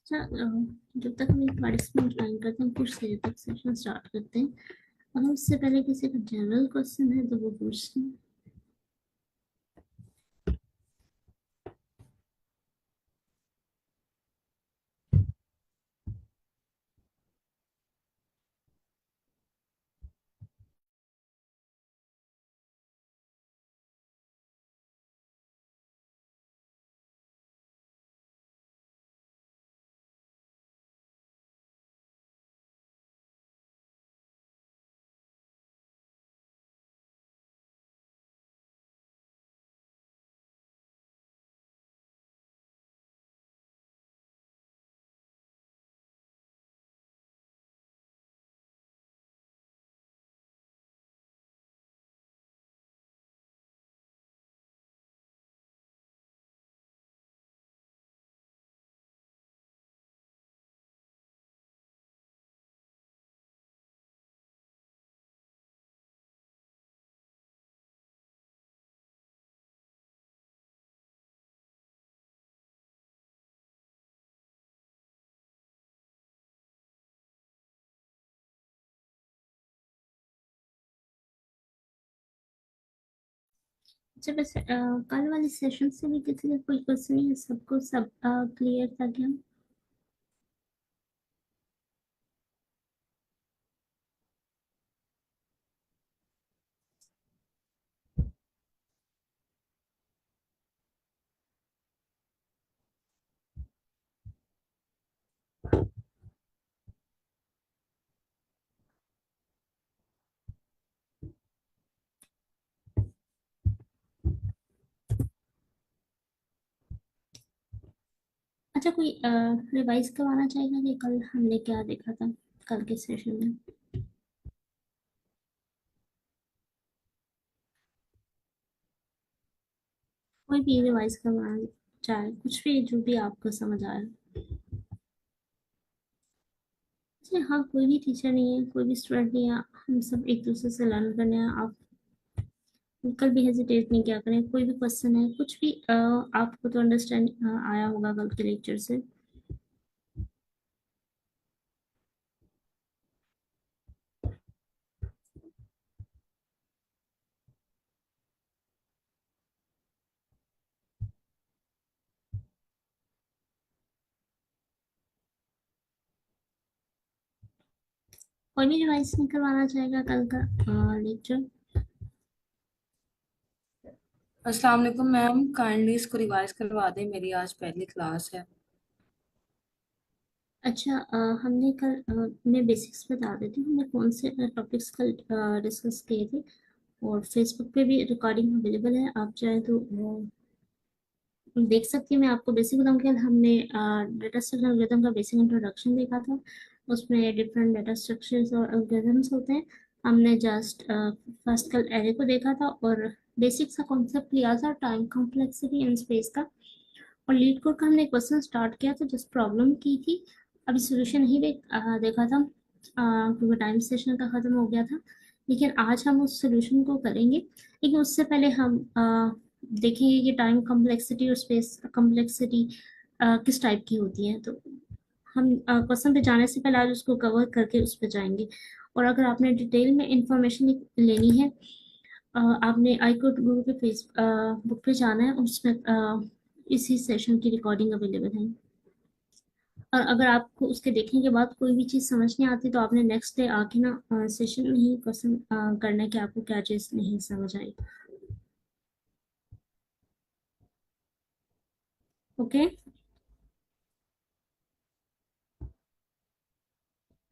अच्छा, जब तक हम एक पार्टिसिपेंट ज्वाइन करते हैं कुछ देर तक सेशन स्टार्ट करते हैं। अगर उससे पहले किसी का जनरल क्वेश्चन है तो वो पूछते हैं। अच्छा, बस कल वाले सेशन से भी किसी का कोई क्वेश्चन नहीं है? सबको सब क्लियर था क्या? अच्छा, कोई रिवाइज करवाना चाहेगा कि कल हमने क्या देखा था कल के सेशन में? कोई भी रिवाइज करवाना चाहे, कुछ भी जो भी आपको समझ आए। अच्छा, हाँ, कोई भी टीचर नहीं है, कोई भी स्टूडेंट नहीं है। हम सब एक दूसरे से लर्न करने हैं। आप बिल्कुल भी हेजिटेट नहीं किया करें। कोई भी क्वेश्चन है, कुछ भी आपको तो अंडरस्टैंड आया होगा कल के लेक्चर से। कोई भी रिवाइज नहीं करवाना चाहेगा कल का लेक्चर? अस्सलाम वालेकुम मैम, काइंडली इसको रिवाइज करवा दें। मेरी आज पहली क्लास है। अच्छा, हमने कल मैं बेसिक्स बता देती हूँ। हमने कौन से टॉपिक्स कल डिस्कस किए थे, और फेसबुक पे भी रिकॉर्डिंग अवेलेबल है। आप चाहे तो देख सकती हैं। मैं आपको बेसिक बताऊँ कि हमने डेटा स्ट्रक्चर एल्गोरिथम का बेसिक इंट्रोडक्शन देखा था। उसमें डिफरेंट डेटा स्ट्रक्चर्स और एल्गोरिथम्स होते हैं। हमने जस्ट फर्स्ट कल एरे को देखा था और बेसिक सा कॉन्सेप्ट लिया था टाइम कॉम्प्लेक्सिटी एंड स्पेस का। और लीड कोड का हमने क्वेश्चन स्टार्ट किया था, जिस प्रॉब्लम की थी। अभी सोल्यूशन नहीं देखा था, क्योंकि टाइम सेशन का ख़त्म हो गया था। लेकिन आज हम उस सोल्यूशन को करेंगे। लेकिन उससे पहले हम देखेंगे कि टाइम कॉम्प्लेक्सिटी और स्पेस कॉम्प्लेक्सिटी किस टाइप की होती है। तो हम क्वेश्चन पे जाने से पहले आज उसको कवर करके उस पर जाएंगे। और अगर आपने डिटेल में इंफॉर्मेशन लेनी है, आपने आई कोड गुरु के फेस बुक पे जाना है। उसमें इसी सेशन की रिकॉर्डिंग अवेलेबल है। और अगर आपको उसके देखने के बाद कोई भी चीज़ समझ नहीं आती तो आपने नेक्स्ट डे आके ना सेशन में ही क्वेश्चन करना है कि आपको क्या चीज़ नहीं समझ आई। ओके।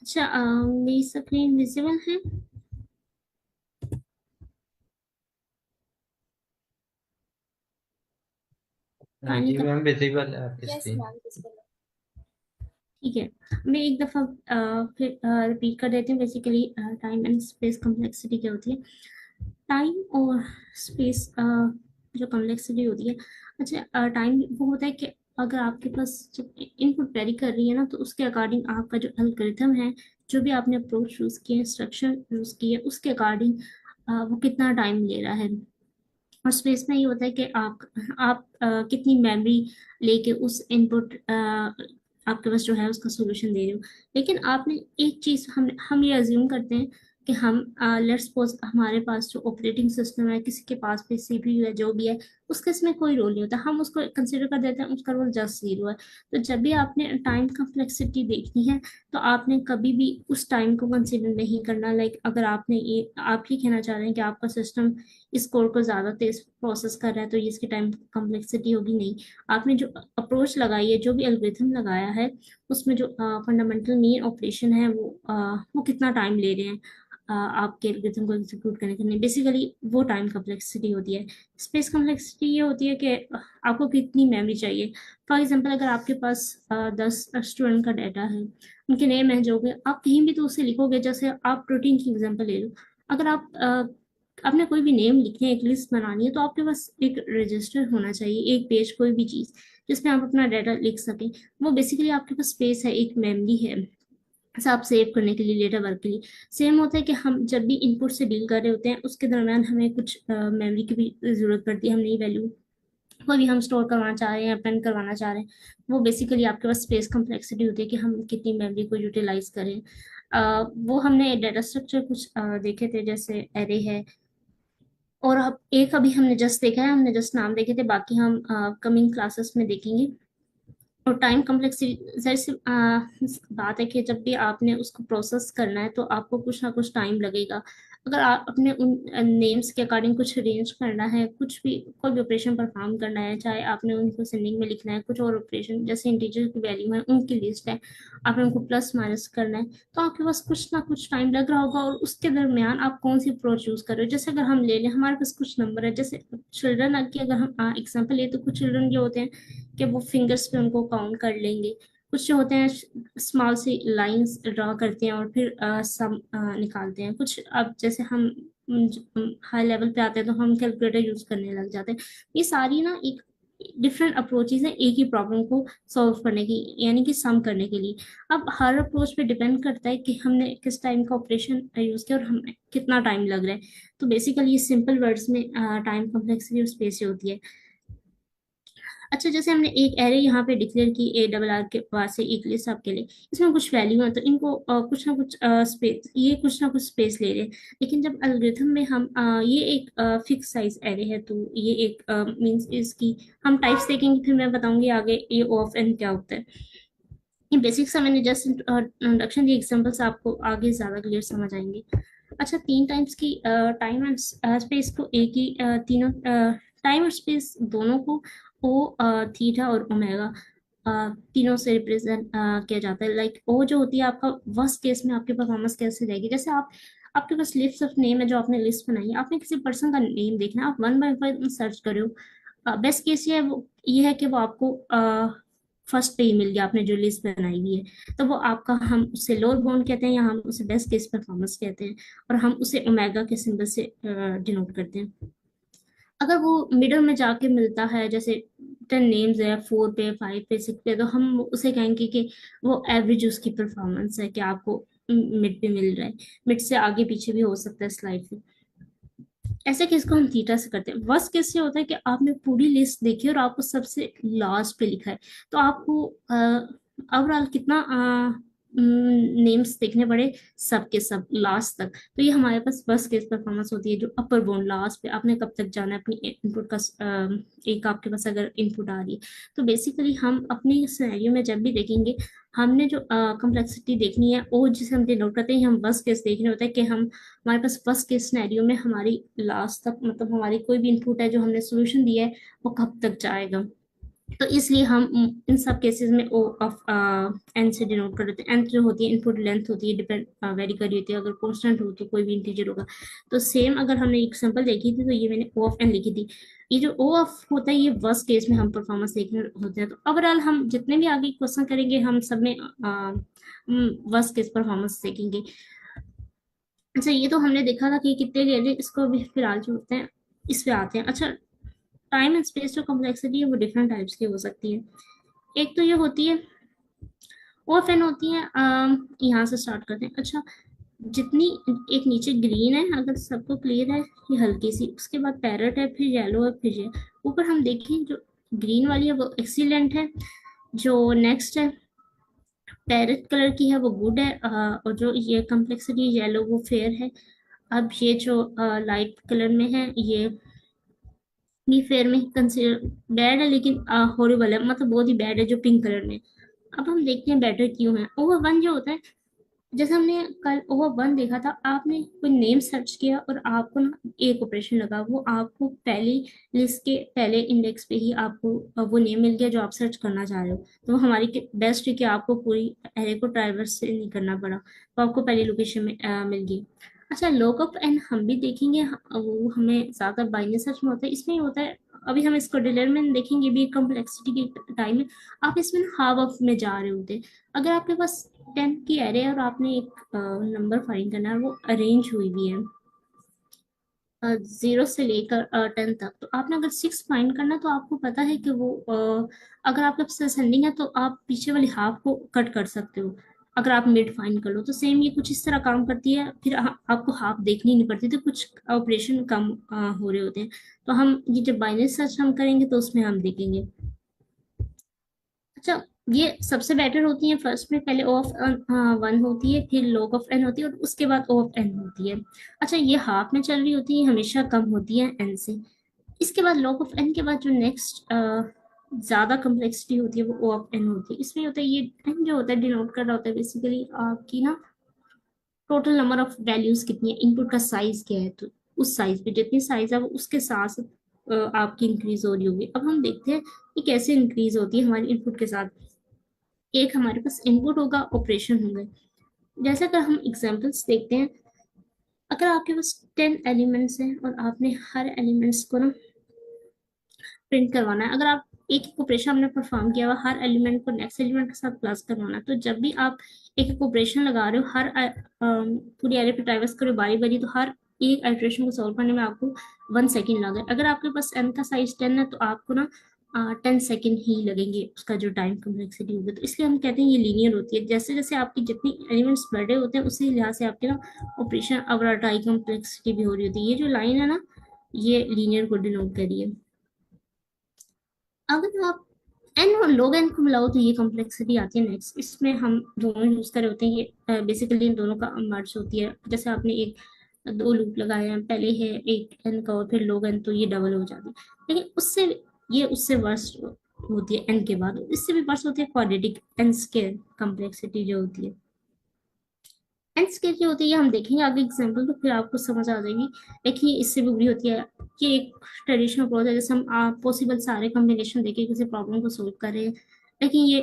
अच्छा, मेरी स्क्रीन विजिबल है? काइंडली जी मैम, विजिबल है आपकी यस स्क्रीन। Ma'am, visible. ठीक है। मैं एक दफ़ा फिर रिपीट कर देती हूँ। Basically time and space complexity क्या होती है। टाइम और स्पेस जो कॉम्प्लेक्सिटी होती है। अच्छा, टाइम वो होता है कि अगर आपके पास जब इनपुट वेरी कर रही है ना, तो उसके अकॉर्डिंग आपका जो एल्गोरिथम है, जो भी आपने अप्रोच यूज़ किया है, स्ट्रक्चर यूज़ किया है, उसके अकॉर्डिंग वो कितना टाइम ले रहा है। और स्पेस में ये होता है कि आप कितनी मेमोरी लेके उस इनपुट आपके पास जो है उसका सोल्यूशन दे रही हूँ। लेकिन आपने एक चीज, हम ये अज्यूम करते हैं कि हम लेट्स सपोज हमारे पास जो ऑपरेटिंग सिस्टम है, किसी के पास भी सीपीयू है, जो भी है, उसका इसमें कोई रोल नहीं होता, हम उसको कंसिडर कर देते हैं उसका रोल जस्ट जीरो है। तो जब भी आपने टाइम कम्प्लेक्सिटी देखनी है, तो आपने कभी भी उस टाइम को कंसिडर नहीं करना। लाइक अगर आपने ये, आप ये कहना चाह रहे हैं कि आपका सिस्टम इस कोड को ज़्यादा तेज प्रोसेस कर रहा है तो ये इसकी टाइम कम्प्लेक्सिटी होगी, नहीं। आपने जो अप्रोच लगाई है, जो भी एल्गोरिथम लगाया है, उसमें जो फंडामेंटल मेन ऑपरेशन है वो कितना टाइम ले रहे हैं आपके एल्गोरिथम को एग्जीक्यूट करने के लिए, बेसिकली वो टाइम कम्प्लेक्सिटी होती है। स्पेस कम्प्लेक्सिटी ये होती है कि आपको कितनी मेमोरी चाहिए। फॉर एग्जांपल अगर आपके पास 10 स्टूडेंट का डाटा है, उनके नेम है जो भी, आप कहीं भी तो उसे लिखोगे। जैसे आप प्रोटीन की एग्जांपल ले लो, अगर आप आपने कोई भी नेम लिखनी है, एक लिस्ट बनानी है, तो आपके पास एक रजिस्टर होना चाहिए, एक पेज, कोई भी चीज़ जिसमें आप अपना डाटा लिख सकें। वो बेसिकली आपके पास स्पेस है, एक मेमोरी है, सब सेव करने के लिए, डेटा वर्क के लिए। सेम होता है कि हम जब भी इनपुट से डील कर रहे होते हैं, उसके दरम्यान हमें कुछ मेमोरी की भी जरूरत पड़ती है। हम नई वैल्यू कोई भी हम स्टोर करवाना चाह रहे हैं, प्रिंट करवाना चाह रहे हैं, वो बेसिकली आपके पास स्पेस कम्प्लेक्सिटी होती है कि हम कितनी मेमोरी को यूटिलाइज करें। वो हमने डाटा स्ट्रक्चर कुछ देखे थे, जैसे एरे है, और अब एक अभी हमने जस्ट देखा है, हमने जस्ट नाम देखे थे, बाकी हम कमिंग क्लासेस में देखेंगे। और टाइम कम्प्लेक्सिटी, जाहिर सी बात है कि जब भी आपने उसको प्रोसेस करना है तो आपको कुछ ना कुछ टाइम लगेगा। अगर आप अपने उन नेम्स के अकॉर्डिंग कुछ अरेंज करना है, कुछ भी कोई भी ऑपरेशन परफॉर्म करना है, चाहे आपने उनको सेंडिंग में लिखना है, कुछ और ऑपरेशन जैसे इंटीजर की वैल्यू है उनकी लिस्ट है, आपने उनको प्लस माइनस करना है, तो आपके पास कुछ ना कुछ टाइम लग रहा होगा। और उसके दरमियान आप कौन सी अप्रोच यूज कर रहे हो। जैसे अगर हम ले लें, हमारे पास कुछ नंबर है, जैसे चिल्ड्रन की अगर हम एग्जाम्पल ले, तो कुछ चिल्ड्रन जो होते हैं कि वो फिंगर्स पे उनको काउंट कर लेंगे। कुछ जो होते हैं स्मॉल सी लाइंस ड्रा करते हैं और फिर सम निकालते हैं। कुछ अब जैसे हम हाई लेवल पे आते हैं तो हम कैलकुलेटर यूज करने लग जाते हैं। ये सारी ना एक डिफरेंट अप्रोचेज है एक ही प्रॉब्लम को सॉल्व करने की, यानी कि सम करने के लिए। अब हर अप्रोच पे डिपेंड करता है कि हमने किस टाइम का ऑपरेशन यूज किया और हमें कितना टाइम लग रहा है। तो बेसिकली ये सिंपल वर्ड्स में टाइम कॉम्प्लेक्सिटी और स्पेस होती है। अच्छा, जैसे हमने एक एरे यहाँ पे डिक्लेयर की, ए डबल आर के बाद से एक लिस्ट आपके लिए, इसमें कुछ वैल्यू है तो इनको कुछ ना कुछ स्पेस, ये कुछ ना कुछ स्पेस ले रहे हैं। लेकिन जब एल्गोरिथम में हम ये एक फिक्स साइज एरे है, तो ये एक मींस इसकी हम टाइप्स देखेंगे, फिर मैं बताऊंगी आगे ये ऑफ एन क्या होता है। ये बेसिक सा मैंने जस्ट इंट्रोडक्शन दी, एग्जांपल्स आपको आगे ज्यादा क्लियर समझ आएंगे। अच्छा, तीन टाइम्स की टाइम एंड स्पेस को एक ही तीनों टाइम और स्पेस दोनों को ओ, थीटा और ओमेगा तीनों से रिप्रेजेंट किया जाता है। लाइक ओ जो होती है आपका वर्स्ट केस में आपकी परफॉर्मेंस कैसे जाएगी। जैसे आप, आपके पास लिस्ट ऑफ नेम है, जो आपने लिस्ट बनाई है, आपने किसी पर्सन का नेम देखना है, आप वन बाय वन सर्च करो। बेस्ट केस ये है कि वो आपको फर्स्ट पे ही मिल गया, आपने जो लिस्ट बनाई हुई है, तो वो आपका, हम उसे लोअर बाउंड कहते हैं या हम उसे बेस्ट केस परफॉर्मेंस कहते हैं, और हम उसे ओमेगा के सिंबल से डिनोट करते हैं। अगर वो मिडल में जाके मिलता है, जैसे 10 नेम्स है, 4 पे, 5 पे, 6 पे, तो हम उसे कहेंगे कि वो एवरेज उसकी परफॉर्मेंस है, कि आपको मिड पे मिल रहा है। मिड से आगे पीछे भी हो सकता है स्लाइड पे। ऐसे केस को हम थीटा से करते हैं। वर्स्ट केस से होता है कि आपने पूरी लिस्ट देखी और आपको सबसे लास्ट पे लिखा है, तो आपको ओवरऑल कितना नेम्स देखने पड़े, सबके सब लास्ट तक। तो ये हमारे पास फर्स्ट केस परफॉर्मेंस होती है, जो अपर बाउंड लास्ट पे आपने कब तक जाना है अपनी इनपुट का। एक आपके पास अगर इनपुट आ रही है, तो बेसिकली हम अपने सिनेरियो में जब भी देखेंगे, हमने जो कम्प्लेक्सिटी देखनी है, वो जिसे हम डिनोट करते हैं, हम फर्स्ट केस देखने होता है कि हम, हमारे पास फर्स्ट केस सिनेरियो में हमारी लास्ट तक, मतलब हमारी कोई भी इनपुट है जो हमने सोल्यूशन दिया है, वो कब तक जाएगा। तो इसलिए हम इन सब केसेस में ओ ऑफ एन से डिनोट कर देते हैं। एन जो होती है इनपुट लेंथ होती है, डिपेंड वेरी कर रही होती है, अगर कांस्टेंट हो तो कोई भी इंटीजर होगा। तो सेम अगर हमने एग्जांपल देखी थी, तो ये मैंने ओ ऑफ एन लिखी थी। ये जो ओ ऑफ होता है, ये वर्स्ट केस में हम परफॉर्मेंस देखने होते हैं। तो ओवरऑल हम जितने भी आगे क्वेश्चन करेंगे, हम सब में वर्स्ट केस परफॉर्मेंस देखेंगे। अच्छा, ये तो हमने देखा था कि कितने ले लें, इसको अभी फिलहाल जो होते हैं इस पे आते हैं। अच्छा, टाइम एंड स्पेस जो कॉम्प्लेक्सिटी है वो डिफरेंट टाइप्स की हो सकती है। एक तो ये होती है, वो फिर होती है, यहाँ से स्टार्ट करते हैं। अच्छा, जितनी, एक नीचे ग्रीन है, अगर सबको क्लियर है, ये हल्की सी, उसके बाद पैरेट है, फिर येलो है, फिर ये ऊपर हम देखें, जो ग्रीन वाली है वो एक्सीलेंट है। जो नेक्स्ट है पैरेट कलर की है वो गुड है, और जो ये कम्प्लेक्सिटी येलो वो फेयर है। अब ये जो लाइट कलर में है ये फेयर में कंसिडर बैड है, लेकिन हॉरिबल है, मतलब बहुत ही बैड है जो पिंक कलर में। अब हम देखते हैं बेटर क्यों है। ओवर वन जो होता है, जैसे हमने कल ओवर वन देखा था, आपने कोई नेम सर्च किया और आपको ना एक ऑपरेशन लगा, वो आपको पहली लिस्ट के पहले इंडेक्स पे ही आपको वो नेम मिल गया जो आप सर्च करना चाह रहे हो। तो वो हमारी बेस्ट है कि आपको पूरी एरे को ट्राइवर्स से नहीं करना पड़ा, तो आपको पहली लोकेशन में मिल गई। अच्छा, लॉक ऑफ एन हम भी देखेंगे, वो हमें ज्यादा बाइनरी सर्च में होता है, इसमें ही होता है। अभी हम इसको डिटेल में देखेंगे भी, कम्प्लेक्सिटी के टाइम में आप इसमें हाफ ऑफ में जा रहे होते हैं। अगर आपके पास 10 की एरे है और आपने एक नंबर फाइंड करना है, वो अरेंज हुई भी है 0 से लेकर 10 तक, तो आपने अगर 6 फाइंड करना है, तो आपको पता है कि वो अगर आपके पास असेंडिंग है तो आप पीछे वाली हाफ को कट कर सकते हो। अगर आप मिड फाइंड कर लो तो सेम ये कुछ इस तरह काम करती है, फिर आपको हाफ देखनी नहीं पड़ती, तो कुछ ऑपरेशन कम हो रहे होते हैं। तो हम ये जब बाइनरी सर्च हम करेंगे तो उसमें हम देखेंगे। अच्छा, ये सबसे बेटर होती है फर्स्ट में, पहले ओ ऑफ वन होती है, फिर log ऑफ एन होती है, और उसके बाद ओ ऑफ एन होती है। अच्छा, ये हाफ में चल रही होती है, हमेशा कम होती है एन से। इसके बाद log ऑफ एन के बाद जो नेक्स्ट ज्यादा कम्प्लेक्सिटी होती है वो ओ ऑफ एन होती है। इसमें होता है ये एन जो होता है डिनोट कर रहा होता है बेसिकली आपकी ना टोटल नंबर ऑफ वैल्यूज कितनी है, इनपुट का साइज क्या है, तो उस साइज पे जितनी साइज है वो उसके साथ साथ आपकी इंक्रीज हो रही होगी। अब हम देखते हैं कि कैसे इंक्रीज होती है हमारी इनपुट के साथ। एक हमारे पास इनपुट होगा, ऑपरेशन होंगे। जैसे अगर हम एग्जांपल्स देखते हैं, अगर आपके पास 10 एलिमेंट्स हैं और आपने हर एलिमेंट्स को ना प्रिंट करवाना है, अगर आप एक एक ऑपरेशन आपने परफॉर्म किया हुआ, हर एलिमेंट को नेक्स्ट एलिमेंट के साथ प्लस करवाना है, तो जब भी आप एक एक ऑपरेशन लगा रहे हो, हर पूरी एरे पे ट्राइवर्स करो बारी बारी, तो हर एक आइटरेशन को सॉल्व करने में आपको 1 सेकेंड लगे। अगर आपके पास एन का साइज 10 है तो आपको ना 10 सेकेंड ही लगेंगे उसका जो टाइम कम्प्लेक्सिटी होगी। तो इसलिए हम कहते हैं ये लीनियर होती है, जैसे जैसे आपकी जितनी एलिमेंट्स बड़े होते हैं उसी लिहाज से आपके ना ऑपरेशन अवराटाई कम्प्लेक्सिटी भी हो रही होती है। ये जो लाइन है ना, ये लीनियर को डिनोट करिए। अगर आप एन और log एन को मिलाओ तो ये कॉम्प्लेक्सिटी आती है नेक्स्ट। इसमें हम दोनों यूज कर रहे होते हैं, ये बेसिकली इन दोनों का मर्ज होती है। जैसे आपने एक दो लूप लगाए हैं, पहले है एक एन का और फिर log एन, तो ये डबल हो जाती है। लेकिन उससे ये उससे वर्स होती है एन के बाद, इससे भी वर्स होती है क्वाड्रेटिक एन स्क्वायर कॉम्प्लेक्सिटी जो होती है। एंड स्केल की होती है, हम देखेंगे आगे एग्जांपल तो फिर आपको समझ आ जाएगी। लेकिन ये इससे भी बुरी होती है। ये एक ट्रेडिशनल अप्रोच है, जैसे हम पॉसिबल सारे कॉम्बिनेशन देके किसी प्रॉब्लम को सोल्व कर रहे हैं। लेकिन ये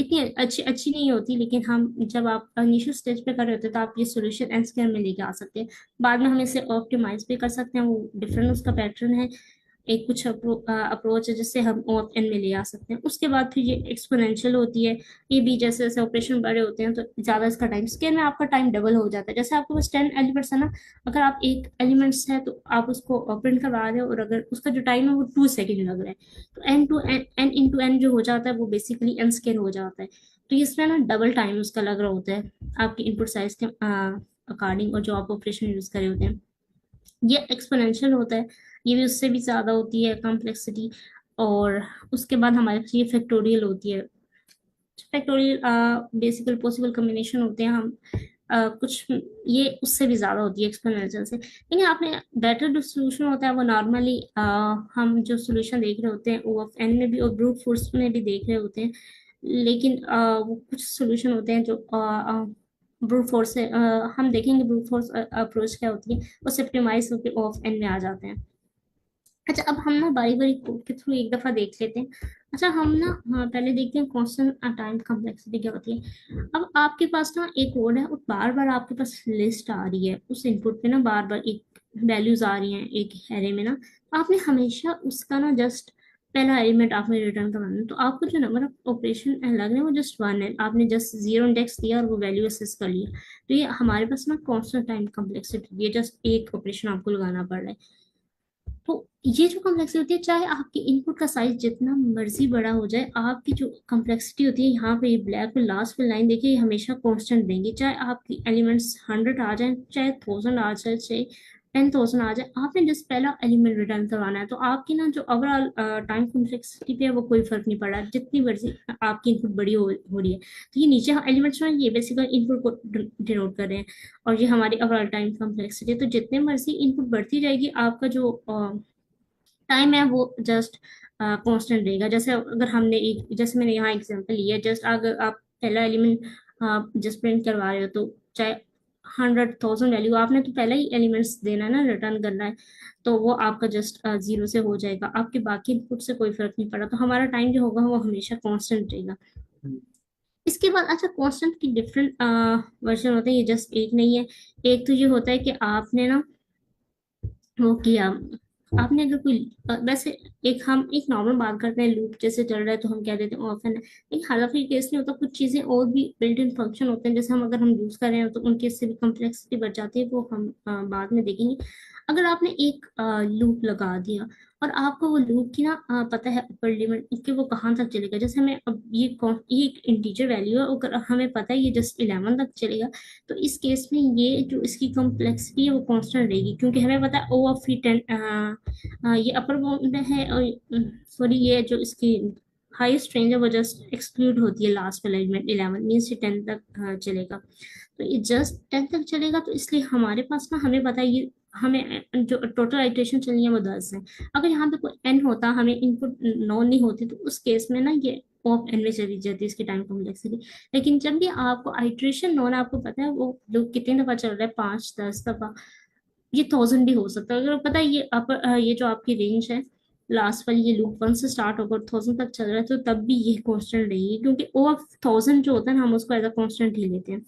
इतनी अच्छी अच्छी नहीं होती, लेकिन हम जब आप इनिशियल स्टेज पे कर रहे होते हैं तो आप ये सॉल्यूशन एन स्क्वायर में लेके आ सकते हैं। बाद में हम इसे ऑप्टिमाइज भी कर सकते हैं, वो डिफरेंट उसका पैटर्न है। एक कुछ अप्रोच है जिससे हम ओ एन में ले आ सकते हैं। उसके बाद फिर ये एक्सपोनेंशियल होती है। ये भी जैसे जैसे ऑपरेशन बड़े होते हैं तो ज्यादा इसका टाइम, स्केल में आपका टाइम डबल हो जाता है। जैसे आपके पास 10 एलिमेंट्स है ना, अगर आप एक एलिमेंट्स है तो आप उसको प्रिंट करवा रहे हो, और अगर उसका जो टाइम है वो 2 सेकेंड लग रहा है, तो N to N, N into N जो हो जाता है वो बेसिकली एन स्केल हो जाता है। तो इसमें ना डबल टाइम उसका लग रहा होता है आपके इनपुट साइज के अकॉर्डिंग, और जो आप ऑपरेशन यूज करे होते हैं। ये एक्सपोनेंशियल होता है, ये भी उससे भी ज्यादा होती है कॉम्प्लेक्सिटी। और उसके बाद हमारे पास ये फैक्टोरियल होती है। फैक्टोरियल बेसिकल पॉसिबल कॉम्बिनेशन होते हैं, हम कुछ ये उससे भी ज्यादा होती है एक्सपोनेंशियल से। लेकिन आपने बेटर जो सोल्यूशन होता है वो नॉर्मली हम जो सोल्यूशन देख रहे होते हैं ओ ऑफ एन में भी और ब्रूट फोर्स में भी देख रहे होते हैं। लेकिन वो कुछ सोल्यूशन होते हैं जो ब्रूट फोर्स से हम देखेंगे ब्रूट फोर्स अप्रोच क्या होती है, वो सिप्टिमाइज होकर ओ ऑफ एन में आ जाते हैं। अच्छा, अब हम ना बारी बारी कोड के थ्रू एक दफा देख लेते हैं। अच्छा, हम ना हाँ, पहले देखते हैं कांस्टेंट टाइम कॉम्प्लेक्सिटी क्या होती है। अब आपके पास ना एक कोड है और बार बार आपके पास लिस्ट आ रही है, उस इनपुट पे ना बार बार एक वैल्यूज आ रही हैं एक एरे में ना, आपने हमेशा उसका ना जस्ट पहला एलिमेंट आपने रिटर्न करवाना है। तो आपको जो नंबर ऑफ ऑपरेशन लग रहे हैं वो जस्ट वन है, आपने जस्ट जीरो इंडेक्स दिया और वो वैल्यू असेस कर लिया। तो ये हमारे पास ना कांस्टेंट टाइम कॉम्प्लेक्सिटी, ये जस्ट एक ऑपरेशन आपको लगाना पड़ रहा है। तो ये जो कॉम्प्लेक्सिटी होती है, चाहे आपके इनपुट का साइज जितना मर्जी बड़ा हो जाए, आपकी जो कॉम्प्लेक्सिटी होती है यहाँ पे ये ब्लैक में लास्ट में लाइन देखिए, ये हमेशा कांस्टेंट देंगे। चाहे आपकी एलिमेंट्स 100 आ जाए, चाहे 1000 आ जाए, चाहे 10,000 आ जाए, आपने जस्ट पहला एलिमेंट रिटर्न करवाना है, तो आपकी ना जो ओवरऑल टाइम कॉम्प्लेक्सिटी पे है वो कोई फर्क नहीं पड़ रहा, जितनी मर्जी आपकी इनपुट बड़ी हो रही है। तो ये नीचे एलिमेंट्स में ये बेसिकली इनपुट को डिनोट कर रहे हैं, और ये हमारी ओवरऑल टाइम कॉम्प्लेक्सिटी है। तो जितने मर्जी इनपुट बढ़ती जाएगी, आपका जो टाइम है वो जस्ट कांस्टेंट रहेगा। जैसे अगर हमने एक, जैसे मैंने यहाँ एग्जांपल लिया, जस्ट अगर आप पहला एलिमेंट जस्ट प्रिंट करवा रहे हो, तो चाहे 100,000 वैल्यू, आपने तो पहला ही एलिमेंट्स देना है ना, रिटर्न करना है, तो वो आपका जस्ट जीरो से हो जाएगा, आपके बाकी इनपुट से कोई फर्क नहीं पड़ा, तो हमारा टाइम जो होगा वो हमेशा कांस्टेंट रहेगा। इसके बाद अच्छा, कांस्टेंट की डिफरेंट वर्जन होते हैं, ये जस्ट एक नहीं है। एक तो ये होता है कि आपने ना वो किया, आपने अगर कोई वैसे एक, हम एक नॉर्मल बात करते हैं, लूप जैसे चल रहा है तो हम क्या देते हैं, ऑफन है, लेकिन हालांकि केस नहीं होता, कुछ चीजें और भी बिल्ट इन फंक्शन होते हैं, जैसे हम अगर हम यूज कर रहे हैं तो उनकी से भी कम्प्लेक्सिटी बढ़ जाती है, वो हम बाद में देखेंगे। अगर आपने एक लूप लगा दिया और आपको वो लूप की ना पता है अपर लिमिट कि वो कहाँ तक चलेगा, जैसे हमें अब ये एक इंटीजर वैल्यू है, अगर हमें पता है ये जस्ट 11 तक चलेगा, तो इस केस में ये जो इसकी कॉम्प्लेक्सिटी है वो कांस्टेंट रहेगी, क्योंकि हमें पता है ओ ऑफ ई 10, ये अपर बाउंड है, और सॉरी ये जो इसकी हाईएस्ट रेंज है वो जस्ट एक्सक्लूड होती है लास्ट वाला एलिमेंट 11, मीन्स ये 10 तक चलेगा। तो ये जस्ट 10 तक चलेगा, तो इसलिए हमारे पास ना, हमें पता है ये, हमें जो टोटल आइटरेशन चलनी है वो 10 है। अगर यहाँ पे कोई एन होता, हमें इनपुट नॉन नहीं होती, तो उस केस में ना ये ऑफ एन में चली जाती है इसकी टाइम कॉम्प्लेक्सिटी। लेकिन जब भी आपको आइट्रेशन नॉन, आपको पता है वो लोग कितनी दफा चल रहा है, 5-10 दफा, ये 1000 भी हो सकता है, अगर पता है ये ये जो आपकी रेंज है लास्ट वाली, ये लूप 1 से स्टार्ट होकर 1000 तक चल रहा है, तो तब भी ये कांस्टेंट रहेगी, क्योंकि ओ ऑफ 1000 जो होता है ना, हम उसको एज अ कांस्टेंट ही लेते हैं।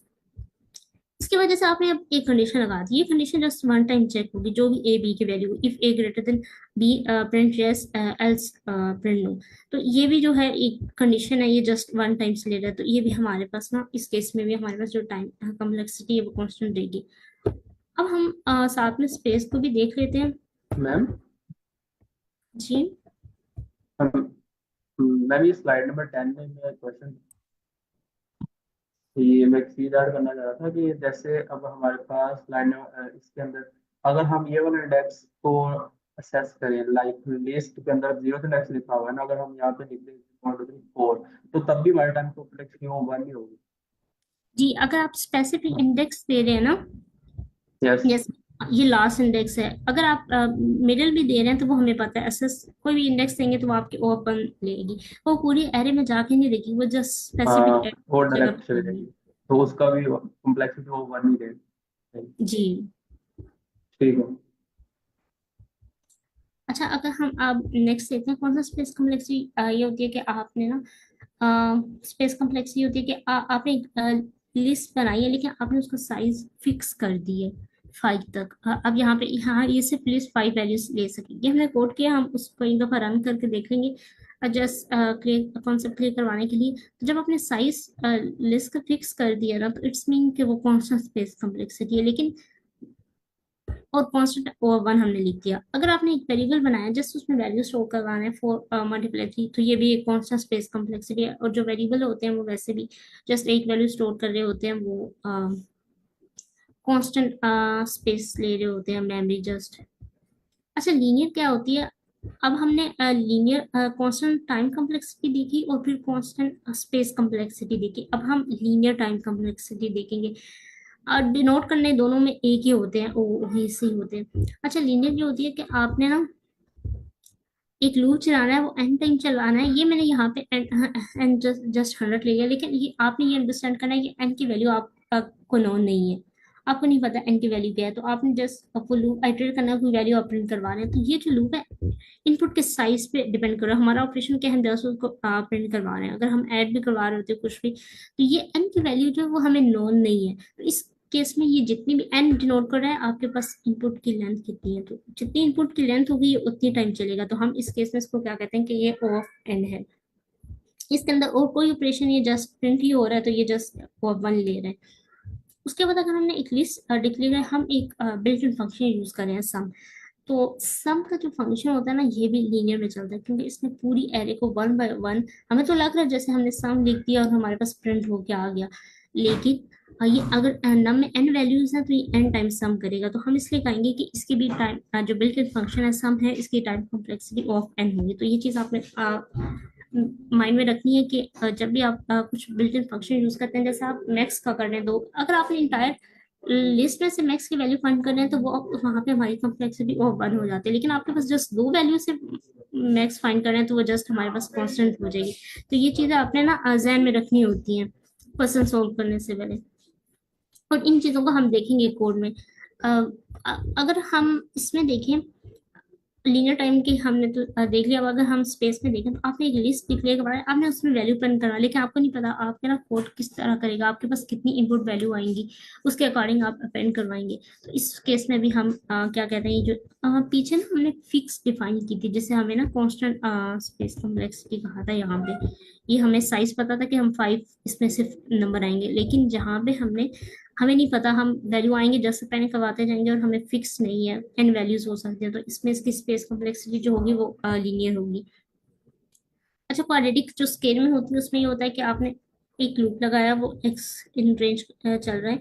इसकी वजह से आपने अब एक कंडीशन लगा दी, ये condition just one time check होगी, जो भी ए बी की वैल्यू, if A greater than B print yes, else print no. तो ये भी जो है एक कंडीशन है, ये जस्ट वन टाइम से ले रहा है, तो ये भी हमारे पास ना, इस केस में भी हमारे पास जो टाइम कम्प्लेक्सिटी है वो कांस्टेंट रहेगी। अब हम साथ में स्पेस को भी देख लेते हैं। मैम जी। हम- मैम ये स्लाइड नंबर 10 में मैं क्वेश्चन, ये मैं एक चीज ऐड करना चाह रहा था कि जैसे अब हमारे पास स्लाइड इसके अंदर अगर हम ये वाला इंडेक्स को असेस करें, लाइक लिस्ट के अंदर 0 से इंडेक्स लिखा हुआ है ना, अगर हम यहाँ पे लिख दें 1 2 3 4, तो तब भी हमारे टाइम कॉम्प्लेक्स क्यों 1 ही होगी? जी, अगर आप स्पेसिफिक इंडेक्स दे रहे हैं ना, यस। जैसे ये लास्ट इंडेक्स है, अगर आप मिडिल भी दे रहे हैं, तो वो हमें पता है, एसएस कोई भी इंडेक्स देंगे तो वो आपकी ओपन लेगी, वो पूरी एरे में जाके नहीं देगी, वो जस्ट हाँ, स्पेसिफिक और जगह डायरेक्ट पे चले देगी। जाएगी, तो उसका भी कॉम्प्लेक्सिटी वो 1 ही रहेगी। जी। ठीक है। अच्छा, अगर हम अब नेक्स्ट देखते हैं कौन सा स्पेस कॉम्प्लेक्सिटी, ये होती है कि आपने ना स्पेस कॉम्प्लेक्सिटी होती है कि आपने लिस्ट बनाई है, लेकिन आपने उसका साइज फिक्स कर दी है 5 तक। अब यहाँ पे, यहाँ ये सिर्फ लिस्ट 5 वैल्यूज ले सकेगी, हमने कोड किया, हम उसको एक दफा रन करके देख लेंगे जस्ट क्लियर कॉन्सेप्ट क्लियर करवाने के लिए। तो जब आपने साइज लिस्ट का फिक्स कर दिया ना, तो इट्स मीन कि वो कॉन्स्टेंट स्पेस कॉम्प्लेक्सिटी है, लेकिन और कांस्टेंट और 1 हमने लिख दिया। अगर आपने एक वेरिएबल बनाया जस्ट उसमें वैल्यू स्टोर करवाना है 4 मल्टीप्लाई 3, तो ये भी एक कांस्टेंट स्पेस कॉम्प्लेक्सिटी है, और जो वेरिएबल होते हैं वो वैसे भी जस्ट एक वैल्यू स्टोर कर रहे होते हैं, वो कांस्टेंट स्पेस ले रहे होते हैं मेमोरी जस्ट। अच्छा, लीनियर क्या होती है? अब हमने लीनियर कांस्टेंट टाइम कॉम्प्लेक्सिटी देखी और फिर कांस्टेंट स्पेस कॉम्प्लेक्सिटी देखी, अब हम लीनियर टाइम कॉम्प्लेक्सिटी देखेंगे। डिनोट करने दोनों में एक ही होते हैं, ओ ही से ही होते हैं। अच्छा, लीनियर ये होती है कि आपने ना एक लूप चलाना है, वो एन टाइम चलाना है, ये मैंने यहाँ पे एन जस्ट 100 लिया, लेकिन ये आपने ये अंडरस्टैंड करना है कि एन की वैल्यू आपको नोन नहीं है, आपको नहीं पता एन की वैल्यू क्या है, तो आपने जस्ट आपको लूप आइटरेट करना है, कोई वैल्यू आप प्रिंट करवा रहे हैं, तो ये जो लूप है इनपुट के साइज पे डिपेंड कर रहा है, हमारा ऑपरेशन क्या है, हम 10 उसको प्रिंट करवा रहे हैं, अगर हम ऐड भी करवा रहे होते हैं कुछ भी, तो ये एन की वैल्यू जो है वो हमें नोन नहीं है, तो इस केस में ये जितनी भी एन डिनोट कर रहा है, आपके पास इनपुट की लेंथ कितनी है, तो जितनी इनपुट की लेंथ होगी ये उतनी टाइम चलेगा, तो हम इस केस में इसको क्या कहते हैं कि ये ओ ऑफ एन है। इसके अंदर और कोई ऑपरेशन, ये जस्ट प्रिंट ही हो रहा है, तो ये जस्ट ओ ऑफ 1 ले रहे हैं। उसके बाद अगर हमने एक लिस्ट डिक्लेयर है, हम एक बिल्ट इन फंक्शन यूज कर रहे हैं सम, तो सम का जो फंक्शन होता है ना, ये भी लीनियर में चलता है, क्योंकि इसमें पूरी एरे को 1 बाय 1, हमें तो लग रहा है जैसे हमने सम लिख दिया और हमारे पास प्रिंट हो के आ गया, लेकिन ये अगर नम में n वैल्यूज हैं तो ये n टाइम्स सम करेगा, तो हम इसलिए कहेंगे कि इसकी भी टाइम जो बिल्ट इन फंक्शन है सम है, इसकी टाइम कॉम्प्लेक्सिटी ऑफ n होगी। तो ये चीज आपने माइंड में रखनी है कि जब भी आप कुछ बिल्ट इन फंक्शन यूज करते हैं, जैसे आप मैक्स का करने दो, अगर आपने इंटायर लिस्ट में से मैक्स की वैल्यू फाइंड करना है तो वो वहां पे हमारी कॉम्प्लेक्सिटी ऑफ 1 हो जाती है। लेकिन आपके पास जस्ट दो वैल्यू से मैक्स फाइंड करना है तो वो जस्ट हमारे पास कांस्टेंट हो जाएगी। तो ये चीजें आपने ना ज़हन में रखनी होती हैं क्वेश्चन सॉल्व करने से पहले, और इन चीजों को हम देखेंगे कोड में। अगर हम इसमें देखें लीनियर टाइम की, हमने तो देख लिया। अब अगर हम स्पेस में देखें तो आपने एक लिस्ट डिक्लेयर करवाया, आपने उसमें वैल्यू प्रिंट करवा, लेकिन आपको नहीं पता आपके ना कोड किस तरह करेगा, आपके पास कितनी इनपुट वैल्यू आएंगी, उसके अकॉर्डिंग आप अपेंड करवाएंगे। तो इस केस में भी हम क्या कहते हैं, ये जो पीछे ना हमने फिक्स डिफाइन की थी, जिससे हमें ना कांस्टेंट स्पेस कॉम्प्लेक्सिटी कहा था। यहाँ पे ये हमें साइज पता था कि हम 5 इसमें सिर्फ नंबर आएंगे, लेकिन जहाँ पे हमें नहीं पता, हम वैल्यू आएंगे जस्ट पेन करवाते जाएंगे और हमें फिक्स नहीं है, एन वैल्यूज हो सकते हैं। तो इसमें इसकी स्पेस कॉम्प्लेक्सिटी जो होगी वो लीनियर होगी। अच्छा, क्वाड्रेटिक जो स्केल में होती है उसमें ये होता है कि आपने एक लूप लगाया, वो एक्स इन रेंज चल रहा है।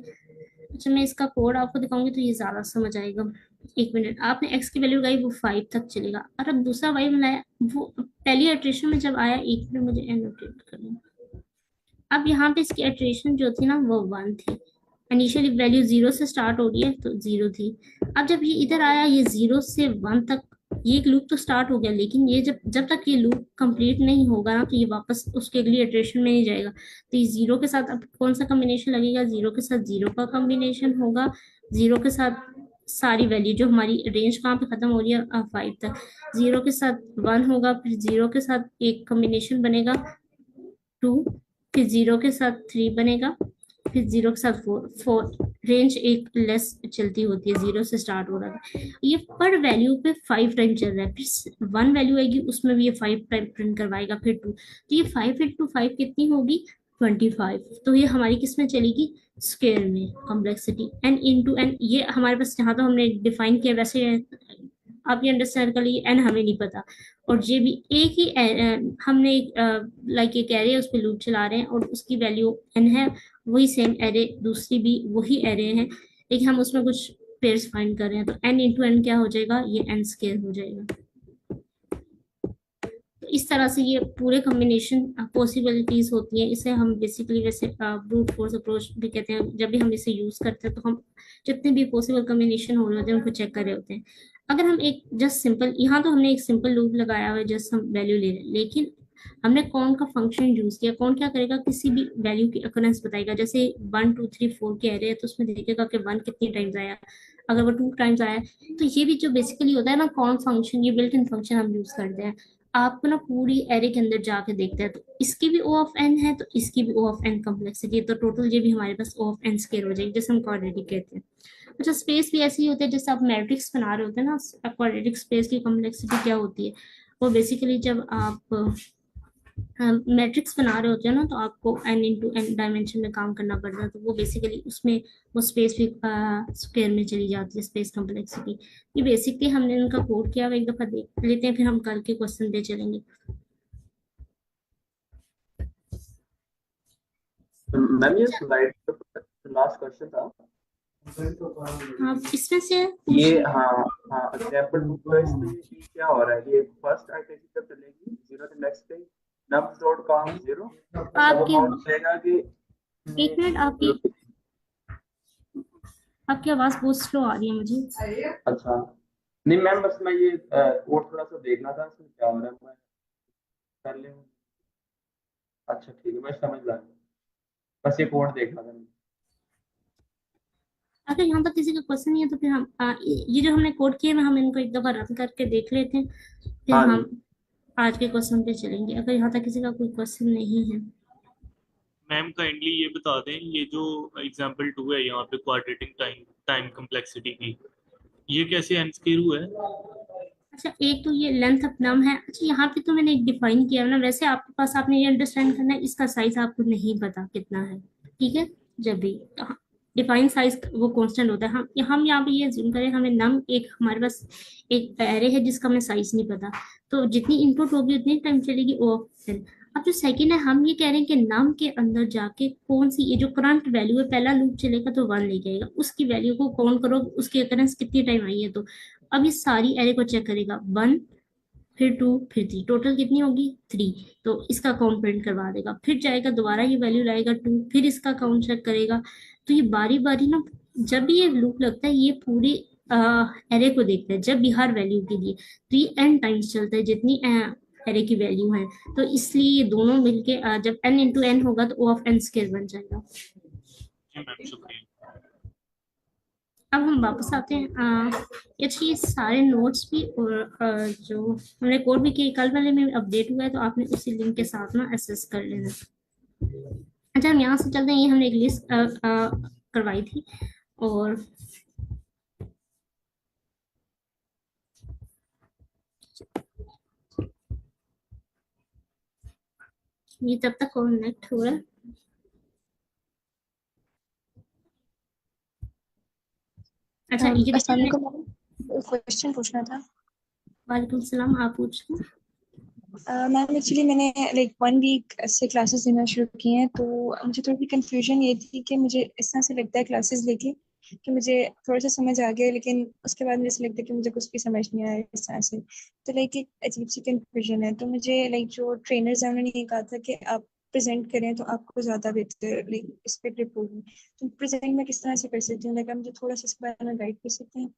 अच्छा, मैं इसका कोड आपको दिखाऊंगी तो ये ज्यादा समझ आएगा। एक मिनट, आपने एक्स की वैल्यू लगाई, वो 5 तक चलेगा, और अब दूसरा वाई बनाया, वो पहली इटरेशन में जब आया, एक मिनट मुझे एनोटेट करना। अब यहाँ पे इसकी इटरेशन जो थी ना वो 1 थी। इनिशियली वैल्यू 0 से स्टार्ट हो रही है तो 0 थी। अब जब ये इधर आया, ये 0 से 1 तक ये एक लूप तो स्टार्ट हो गया, लेकिन ये जब जब तक ये लूप कंप्लीट नहीं होगा ना तो ये वापस उसके अगली इटरेशन में नहीं जाएगा। तो ये 0 के साथ अब कौन सा कॉम्बिनेशन लगेगा, 0 के साथ 0 का कॉम्बिनेशन होगा, 0 के साथ सारी वैल्यू जो हमारी रेंज कहाँ पे खत्म हो रही है 5 तक, 0 के साथ 1 होगा, फिर 0 के साथ एक कॉम्बिनेशन बनेगा 2, फिर 0 के साथ 3 बनेगा, फिर 0 के साथ 4 रेंज एक लेस चलती होती है, 0 से स्टार्ट हो रहा है। ये पर वैल्यू पे 5 टाइम चल रहा है, फिर 1 वैल्यू आएगी उसमें भी ये 5 टाइम प्रिंट करवाएगा, फिर 2, तो ये 5 इंटू 5 कितनी होगी, 25। तो ये हमारी किस में चलेगी, स्केल में कॉम्प्लेक्सिटी एन इंटू एन। ये हमारे पास जहाँ तो हमने डिफाइन किया वैसे आप ये अंडरस्टैंड कर लीजिए, एन हमें नहीं पता, और जे भी एक ही हमने लाइक एक एरे उस पर लूप चला रहे हैं और उसकी वैल्यू एन है, वही सेम एरे दूसरी भी वही एरे है, लेकिन हम उसमें कुछ पेयर्स फाइंड कर रहे हैं। तो एन इंटू एन क्या हो जाएगा, ये एन स्केयर हो जाएगा। तो इस तरह से ये पूरे कॉम्बिनेशन पॉसिबिलिटीज होती हैं। इसे हम बेसिकली वैसे ब्रूट फोर्स अप्रोच भी कहते हैं। जब भी हम इसे यूज करते हैं तो हम जितने भी पॉसिबल कॉम्बिनेशन हो रहे होते हैं उनको चेक कर रहे होते हैं। अगर हम एक जस्ट सिंपल, यहाँ तो हमने एक सिंपल लूप लगाया हुआ है, जस्ट हम वैल्यू ले रहे हैं, लेकिन हमने कौन का फंक्शन यूज किया, कौन क्या करेगा, किसी भी वैल्यू की अकरेंस बताएगा। जैसे 1 2 3 4 कह रहे हैं तो उसमें देखेगा कि 1 कितनी टाइम्स आया, अगर वो 2 टाइम्स आया। तो ये भी जो बेसिकली होता है ना कौन फंक्शन, ये बिल्ट इन फंक्शन हम यूज करते हैं। आपको ना पूरी एरे के अंदर जाके देखते हैं तो इसकी भी ओ ऑफ एन है तो इसकी भी ओ ऑफ एन कॉम्प्लेक्सिटी है, तो टोटल ये भी हमारे पास ओ ऑफ एन स्केयर हो जाएगी, जैसे हम क्वाड्रेटिक कहते हैं। अच्छा, स्पेस भी ऐसे ही होते हैं, जैसे आप मैट्रिक्स बना रहे होते हैं ना, क्वाड्रेटिक स्पेस की कॉम्प्लेक्सिटी क्या होती है, वो बेसिकली जब आप मैट्रिक्स बना रहे होते हैं ना तो आपको एन इंटू एन डायमेंशन में काम करना पड़ता है, तो वो बेसिकली उसमें वो स्पेस भी स्क्वायर में चली जाती है, स्पेस कॉम्प्लेक्सिटी। ये बेसिकली हमने इनका कोड किया हुआ, एक दफा देख लेते हैं, फिर हम कल के क्वेश्चन दे चलेंगे। मैम ये स्लाइड लास्ट क्वेश्चन था, हाँ, इसमें से पूछ ये लो। हाँ हाँ एग्जाम्पल 2 का इसमें ये क्या हो रहा है, ये फर्स्ट आइटरेशन जब चलेगी 0 से नेक्स्ट पे नम्स डॉट काउंट 0, तब आपकी अमाउंट देगा कि एक मिनट, आपकी आपकी आवाज बहुत स्लो आ रही है मुझे। अच्छा नहीं मैम, बस मैं ये और थोड़ा सा देखना था इसमें क्या हो रहा है, मैं कर ले। अच्छा ठीक है, मैं समझ रहा हूँ, बस ये कोड देखना था। अगर यहाँ तक किसी का क्वेश्चन नहीं है तो फिर हम ये जो हमने कोड किए हैं हम इनको एक दफा रन करके देख लेते हैं, फिर हाँ जी हम आज के क्वेश्चन पे चलेंगे, अगर यहाँ तक किसी का कोई क्वेश्चन नहीं है। मैम काइंडली ये बता दें, ये जो एग्जांपल 2 है यहाँ पे क्वाड्रेटिक टाइम टाइम कम्प्लेक्सिटी की, ये कैसे एन स्क्वायर हुआ है? अच्छा, एक तो ये लेंथ ऑफ नम है। अच्छा, यहाँ पे तो मैंने एक डिफाइन किया है ना, वैसे आपके पास आपने ये अंडरस्टैंड करना है इसका साइज आपको नहीं पता कितना है, ठीक है। जब भी डिफाइन साइज वो कांस्टेंट होता है, हम यहाँ पे ये जूम करें, हमें नम एक हमारे पास एक एरे है जिसका हमें साइज नहीं पता, तो जितनी इनपुट होगी उतनी टाइम चलेगी ओ ऑफ एन। अब जो सेकंड है, हम ये कह रहे हैं कि नम के अंदर जाके कौन सी, ये जो करंट वैल्यू है, पहला लूप चलेगा तो 1 लेके आएगा, उसकी वैल्यू को काउंट करो, उसकी अकरेंस कितनी टाइम आई है। तो अब ये सारी एरे को चेक करेगा, 1 फिर 2 फिर 3, टोटल कितनी होगी 3। तो इसका काउंट प्रिंट करवा देगा, फिर जाएगा दोबारा ये वैल्यू लाएगा 2, फिर इसका काउंट चेक करेगा। तो ये बारी बारी ना, जब भी ये लूप लगता है ये पूरी एरे को देखता है, जब भी हर वैल्यू के लिए, तो ये n टाइम्स चलता है जितनी एरे की वैल्यू है। तो इसलिए ये दोनों मिलके जब n इंटू एन होगा तो O ऑफ n स्क्वायर बन जाएगा। जी मैम, शुक्रिया। अब हम वापस आते हैं अच्छा, ये सारे नोट्स भी और जो हमने कोड भी किए कल वाले में अपडेट हुआ है, तो आपने उसी लिंक के साथ ना एक्सेस कर लेना। अच्छा, हम यहाँ से चलते हैं, ये हमने एक लिस्ट करवाई थी, और ये तब तक कनेक्ट हो रहा है। अच्छा, ये देखिए अस्सलाम हमने, वालेकुम मैम, क्वेश्चन पूछना था। वालेकुम सलाम, आप पूछ लें। मैम एक्चुअली मैंने लाइक 1 वीक से क्लासेस लेना शुरू की हैं, तो मुझे थोड़ी कंफ्यूजन ये थी कि मुझे इस तरह से लगता है क्लासेस लेके कि मुझे थोड़ा सा समझ आ गया, लेकिन उसके बाद मुझे ऐसा लगता है कि मुझे कुछ भी समझ नहीं आया इस तरह से। तो लाइक एक अजीब सी कंफ्यूजन है। तो मुझे लाइक जो ट्रेनर्स हैं उन्होंने ये कहा था कि आप प्रेजेंट करें तो आपको ज़्यादा बेहतर लाइक इस पर ग्रिप होगी। तो प्रेजेंट मैं किस तरह से कर सकती हूँ, लाइक आप मुझे थोड़ा सा इस बारे में गाइड कर सकते हैं?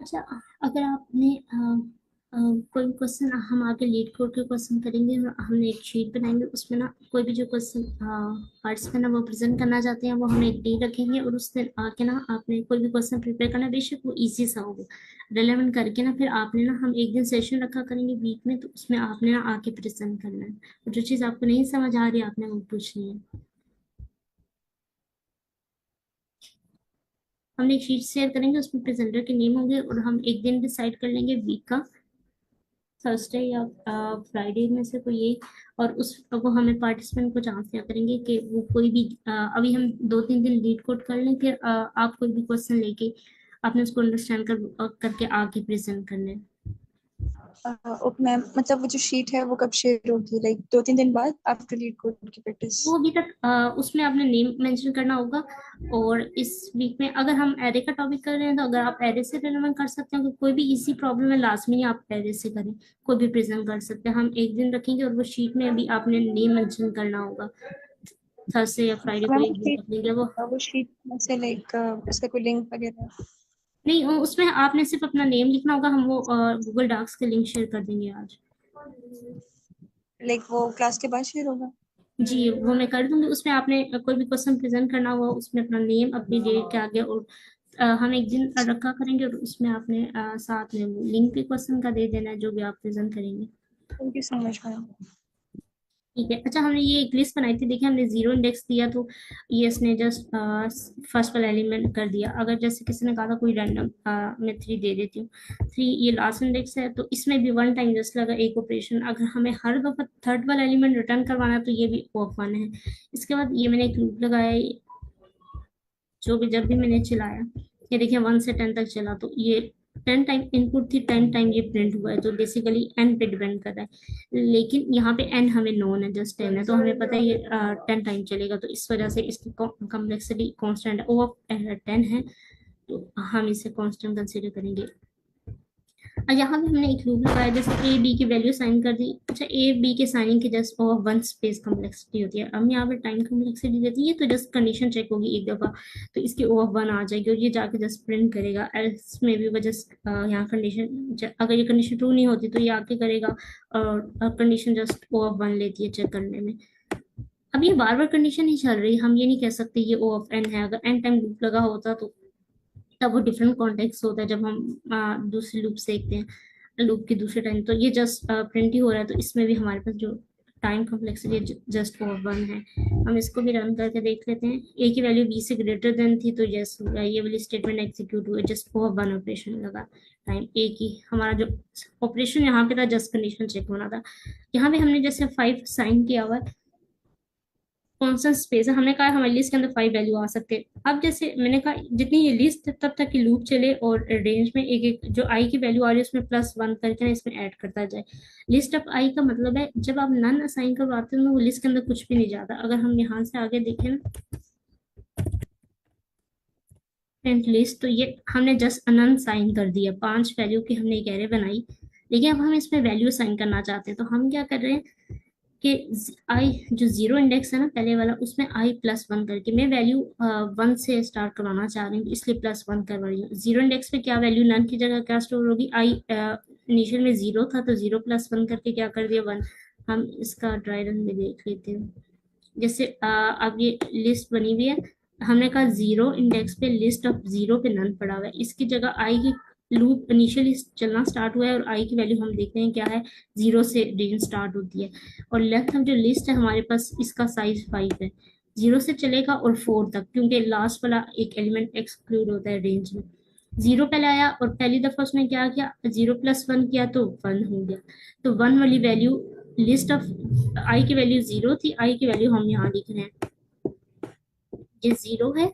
अच्छा, अगर आपने कोई क्वेश्चन, हम आगे लीड कोड के क्वेश्चन करेंगे और हमने एक शीट बनाएंगे, उसमें ना कोई भी जो क्वेश्चन पार्टिसिपेंट है वो प्रेजेंट करना चाहते हैं, वो हम एक डे रखेंगे, और उस दिन आके ना आपने कोई भी क्वेश्चन प्रिपेयर करना, बेशक वो इजी सा हो, रिलेवेंट करके ना, फिर आपने ना, हम एक दिन सेशन रखा करेंगे वीक में, तो उसमें आपने ना आके प्रेजेंट करना है, और जो चीज़ आपको नहीं समझ आ रही है आपने वो पूछनी है। हमने एक शीट शेयर करेंगे, उसमें प्रेजेंटर के नेम होंगे, और हम एक दिन डिसाइड कर लेंगे वीक का, थर्सडे या फ्राइडे में से कोई एक, और उस वो हमें पार्टिसिपेंट को चांस दिया करेंगे कि वो कोई भी अभी हम 2-3 दिन लीड कोड कर लें, फिर आप कोई भी क्वेश्चन लेके आपने उसको अंडरस्टैंड करके आके प्रेजेंट करना है। ओके मैम, मतलब वो जो शीट है वो कब शेयर होगी, लाइक 2-3 दिन बाद आफ्टर लीड कोड की प्रैक्टिस? वो अभी तक उसमें आपने नेम मेंशन करना होगा, और इस वीक में अगर हम एरे का टॉपिक कर रहे हैं, तो अगर आप एरे से रिलेवेंट कर सकते हैं, तो कोई भी इसी प्रॉब्लम है लास्ट में आप एरे से करें, कोई भी प्रेजेंट कर सकते हैं। हम एक दिन रखेंगे, और वो शीट में भी आपने नेम मेंशन करना होगा, थर्सडे या फ्राइडे को मैम एक दिन रख लेंगे वो। वो शीट में से लाइक उसका कोई लिंक वगैरह? नहीं, उसमें आपने सिर्फ अपना नेम लिखना होगा, हम वो गूगल डॉक्स के लिंक शेयर कर देंगे आज। लाइक वो क्लास के बाद शेयर होगा? जी, वो मैं कर दूंगी, उसमें आपने कोई भी क्वेश्चन प्रेजेंट करना हुआ, उसमें अपना नेम, अपनी डेट के आगे, और हम एक दिन रखा करेंगे, और उसमें आपने साथ में वो लिंक भी क्वेश्चन का दे देना है जो भी आप प्रेजेंट करेंगे। Thank you so much ma'am. ठीक है। अच्छा, हमने ये एक लिस्ट बनाई थी, देखिए हमने जीरो इंडेक्स दिया, तो ये इसने जस्ट फर्स्ट वाला एलिमेंट कर दिया। अगर जैसे किसी ने कहा था कोई रैंडम, मैं 3 दे देती हूँ, 3 ये लास्ट इंडेक्स है, तो इसमें भी 1 टाइम जस्ट लगा एक ऑपरेशन। अगर हमें हर दफा थर्ड वाला एलिमेंट रिटर्न करवाना है, तो ये भी O ऑफ 1 है। इसके बाद ये मैंने एक लूप लगाया, जो भी जब भी मैंने चलाया, ये देखिए 1 से 10 तक चला, तो ये 10 टाइम इनपुट थी, 10 टाइम ये प्रिंट हुआ है, तो बेसिकली एन पे डिपेंड कर रहा है, लेकिन यहाँ पे एन हमें नोन है, जस्ट 10 है, तो हमें पता है ये 10 टाइम चलेगा, तो इस वजह से इसकी कॉम्प्लेक्सिटी कांस्टेंट O ऑफ 10 है, तो हम इसे कांस्टेंट कंसीडर करेंगे। और यहाँ पे हमने एक लूप लगाया, जैसे ए बी की वैल्यू साइन कर दी। अच्छा, ए बी के साइनिंग की just O of 1 space complexity होती है, हम यहाँ पे टाइम कॉम्प्लेक्सिटी देती है, तो जस्ट कंडीशन चेक होगी एक दफा, तो इसकी O ऑफ 1 आ जाएगी, और ये जाके जस्ट प्रिंट करेगा, एल्स में भी वो जस्ट यहाँ कंडीशन, अगर ये कंडीशन ट्रू नहीं होती तो ये आके करेगा, और कंडीशन जस्ट O ऑफ 1 लेती है चेक करने में। अब ये बार बार कंडीशन नहीं चल रही, हम ये नहीं कह सकते ये O ऑफ n है, अगर n टाइम लूप लगा होता तो तब वो डिफरेंट कॉन्टेक्स्ट होता है, जब हम दूसरे लूप से देखते हैं लूप की दूसरे टाइम, तो ये जस्ट प्रिंट ही हो रहा है, तो इसमें भी हमारे पास जो टाइम कॉम्प्लेक्सिटी जस्ट फॉर 1 है। हम इसको भी रन करके देख लेते हैं, ए की वैल्यू बी से ग्रेटर देन थी, तो यस हो गया, ये वाली स्टेटमेंट एग्जीक्यूट हुआ, जस्ट फॉर 1 ऑपरेशन लगा टाइम ए की। हमारा जो ऑपरेशन यहाँ पे था जस्ट कंडीशन चेक होना था। यहाँ पे हमने जैसे 5 साइन किया हुआ है, कॉन्स्टेंट स्पेस है, हमने कहा हमारी लिस्ट के अंदर 5 वैल्यू आ सकते हैं। अब जैसे मैंने कहा जितनी ये लिस्ट तब तक की लूप चले और रेंज में एक एक जो आई की वैल्यू आ रही है उसमें +1 करके ना इसमें ऐड करता जाए। लिस्ट ऑफ आई का मतलब है जब आप नन असाइन करवाते हो ना वो लिस्ट के अंदर कुछ भी नहीं जाता। अगर हम यहाँ से आगे देखें ना लिस्ट, तो ये हमने जस्ट अनंत साइन कर दिया, 5 वैल्यू की हमने एक एरे बनाई। लेकिन अब हम इसमें वैल्यू साइन करना चाहते हैं तो हम क्या कर रहे हैं कि आई जो जीरो इंडेक्स है ना पहले वाला उसमें i+1 करके मैं वैल्यू 1 से स्टार्ट करवाना चाह रही हूँ इसलिए +1 करवा रही हूँ। जीरो इंडेक्स पे क्या वैल्यू नन की जगह क्या स्टोर होगी, आई इनिशियल में 0 था तो 0+1 करके क्या कर दिया 1। हम इसका ड्राई रन में देख लेते हैं। जैसे अब ये लिस्ट बनी हुई है, हमने कहा जीरो इंडेक्स पे लिस्ट ऑफ जीरो पे नन पड़ा हुआ है, इसकी जगह आई की लूप इनिशियली चलना स्टार्ट हुआ है और आई की वैल्यू हम देखते हैं क्या है 0 से रेंज स्टार्ट होती है। और लेफ्ट हम जो लिस्ट है हमारे पास इसका साइज 5 है, 0 से चलेगा और 4 तक क्योंकि लास्ट वाला एक एलिमेंट एक्सक्लूड होता है रेंज में। 0 पहले आया और पहली दफा उसने क्या किया 0+1 किया तो 1 हो गया। तो 1 वाली वैल्यू लिस्ट ऑफ आई की वैल्यू 0 थी, आई की वैल्यू हम यहाँ लिख रहे हैं ये 0 है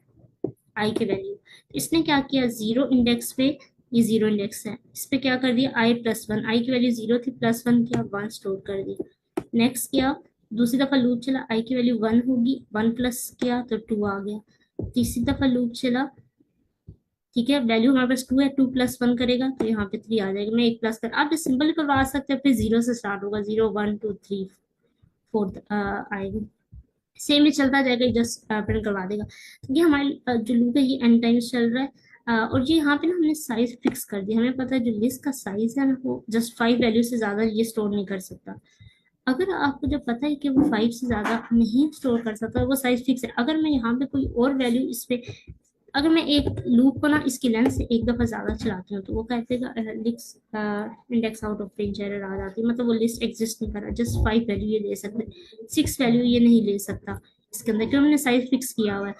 आई की वैल्यू। इसने क्या किया 0 इंडेक्स पे, ये 0 इंडेक्स है इस पे क्या कर दिया i+1, आई की वैल्यू 0 थी +1 किया 1 स्टोर कर दिया। नेक्स्ट किया दूसरी दफा लूप चला आई की वैल्यू 1 होगी 1 प्लस किया तो 2 आ गया। तीसरी दफा लूप चला ठीक है वैल्यू हमारे पास 2 है 2+1 करेगा तो यहाँ पे 3 आ जाएगा। मैं 1 प्लस कर आप सिंपल करवा सकते हैं फिर 0 से स्टार्ट होगा 0 1 2 3 4 आएगा सेम ही चलता जाएगा जस्ट प्रिंट करवा देगा। तो ये हमारी जो लूप है ये एन टाइम्स चल रहा है और ये यहाँ पे ना हमने साइज फिक्स कर दिया। हमें पता है जो लिस्ट का साइज है ना वो जस्ट 5 वैल्यू से ज्यादा ये स्टोर नहीं कर सकता। अगर आपको जब पता है कि वो 5 से ज्यादा नहीं स्टोर कर सकता वो साइज फिक्स है। अगर मैं यहाँ पे कोई और वैल्यू इस पे अगर मैं एक लूप को ना इसकी लेंथ से एक दफा ज्यादा चलाती हूँ तो वो कहते हैं index out of range error आ जाती है, मतलब वो लिस्ट एग्जिस्ट नहीं कर रहा। जस्ट 5 वैल्यू ये ले सकते हैं 6 वैल्यू ये नहीं ले सकता इसके अंदर क्यों हमने साइज फिक्स किया हुआ है।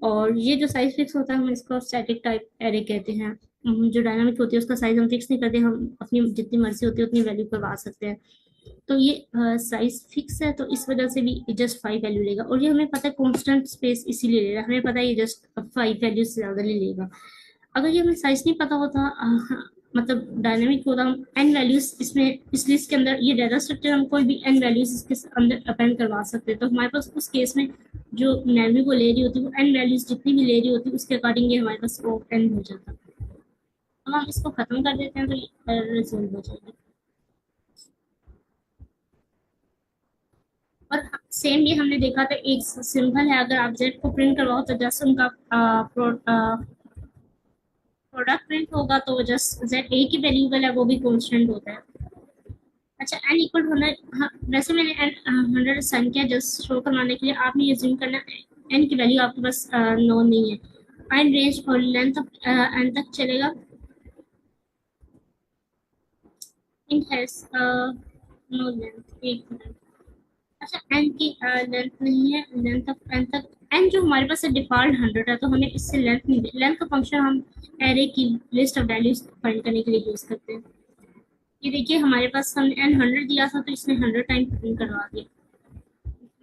और ये जो साइज फिक्स होता है हम इसको स्टैटिक टाइप एरे कहते हैं। जो डायनामिक होती है उसका साइज हम फिक्स नहीं करते, हम अपनी जितनी मर्जी होती है उतनी वैल्यू करवा सकते हैं। तो ये साइज फिक्स है तो इस वजह से भी जस्ट 5 वैल्यू लेगा और ये हमें पता है कांस्टेंट स्पेस इसीलिए ले रहा है, हमें पता है ये जस्ट 5 वैल्यू से ज्यादा नहीं लेगा। अगर ये हमें साइज नहीं पता होता मतलब डायनामिक होता हम एन वैल्यूज इसमें इस लिस्ट के अंदर ये डाटा स्ट्रक्चर हम कोई भी एन वैल्यूज इसके अंदर अपेंड करवा सकते हैं। तो हमारे पास उस केस में जो मेमोरी को ले रही होती वो एन वैल्यूज जितनी भी ले रही होती उसके अकॉर्डिंग ये हमारे पास वो एन हो जाता। अब हम इसको खत्म कर देते हैं तो ये रिजल्ट हो जाएगी। और सेम ये हमने देखा था एक सिंबल है अगर आप जेड को प्रिंट करवाओ तो जस्ट उनका प्रोडक्ट प्रिंट होगा तो जस्ट जेड ए की वेरिएबल है वो भी कांस्टेंट होता है। अच्छा एन इक्वल होना हाँ, वैसे मैंने एन 100 असाइन किया जस्ट शो करवाने के लिए। आपने ये ज़ूम करना एन की वैल्यू आपके पास नोन नहीं है। एन रेंज और लेंथ एन तक चलेगा इन हैज नो लेंथ एक मिनट। अच्छा एन की लेंथ नहीं है लेंथ ऑफ एन तक एन जो हमारे पास डिफॉल्ट 100 है तो हमें इससे लेंथ नहीं दे। लेंथ का फंक्शन हम एरे की लिस्ट ऑफ वैल्यूज फाइंड करने के लिए यूज करते हैं। ये देखिए हमारे पास हमने एन 100 दिया था तो इसने 100 टाइम प्रिंट करवा दिया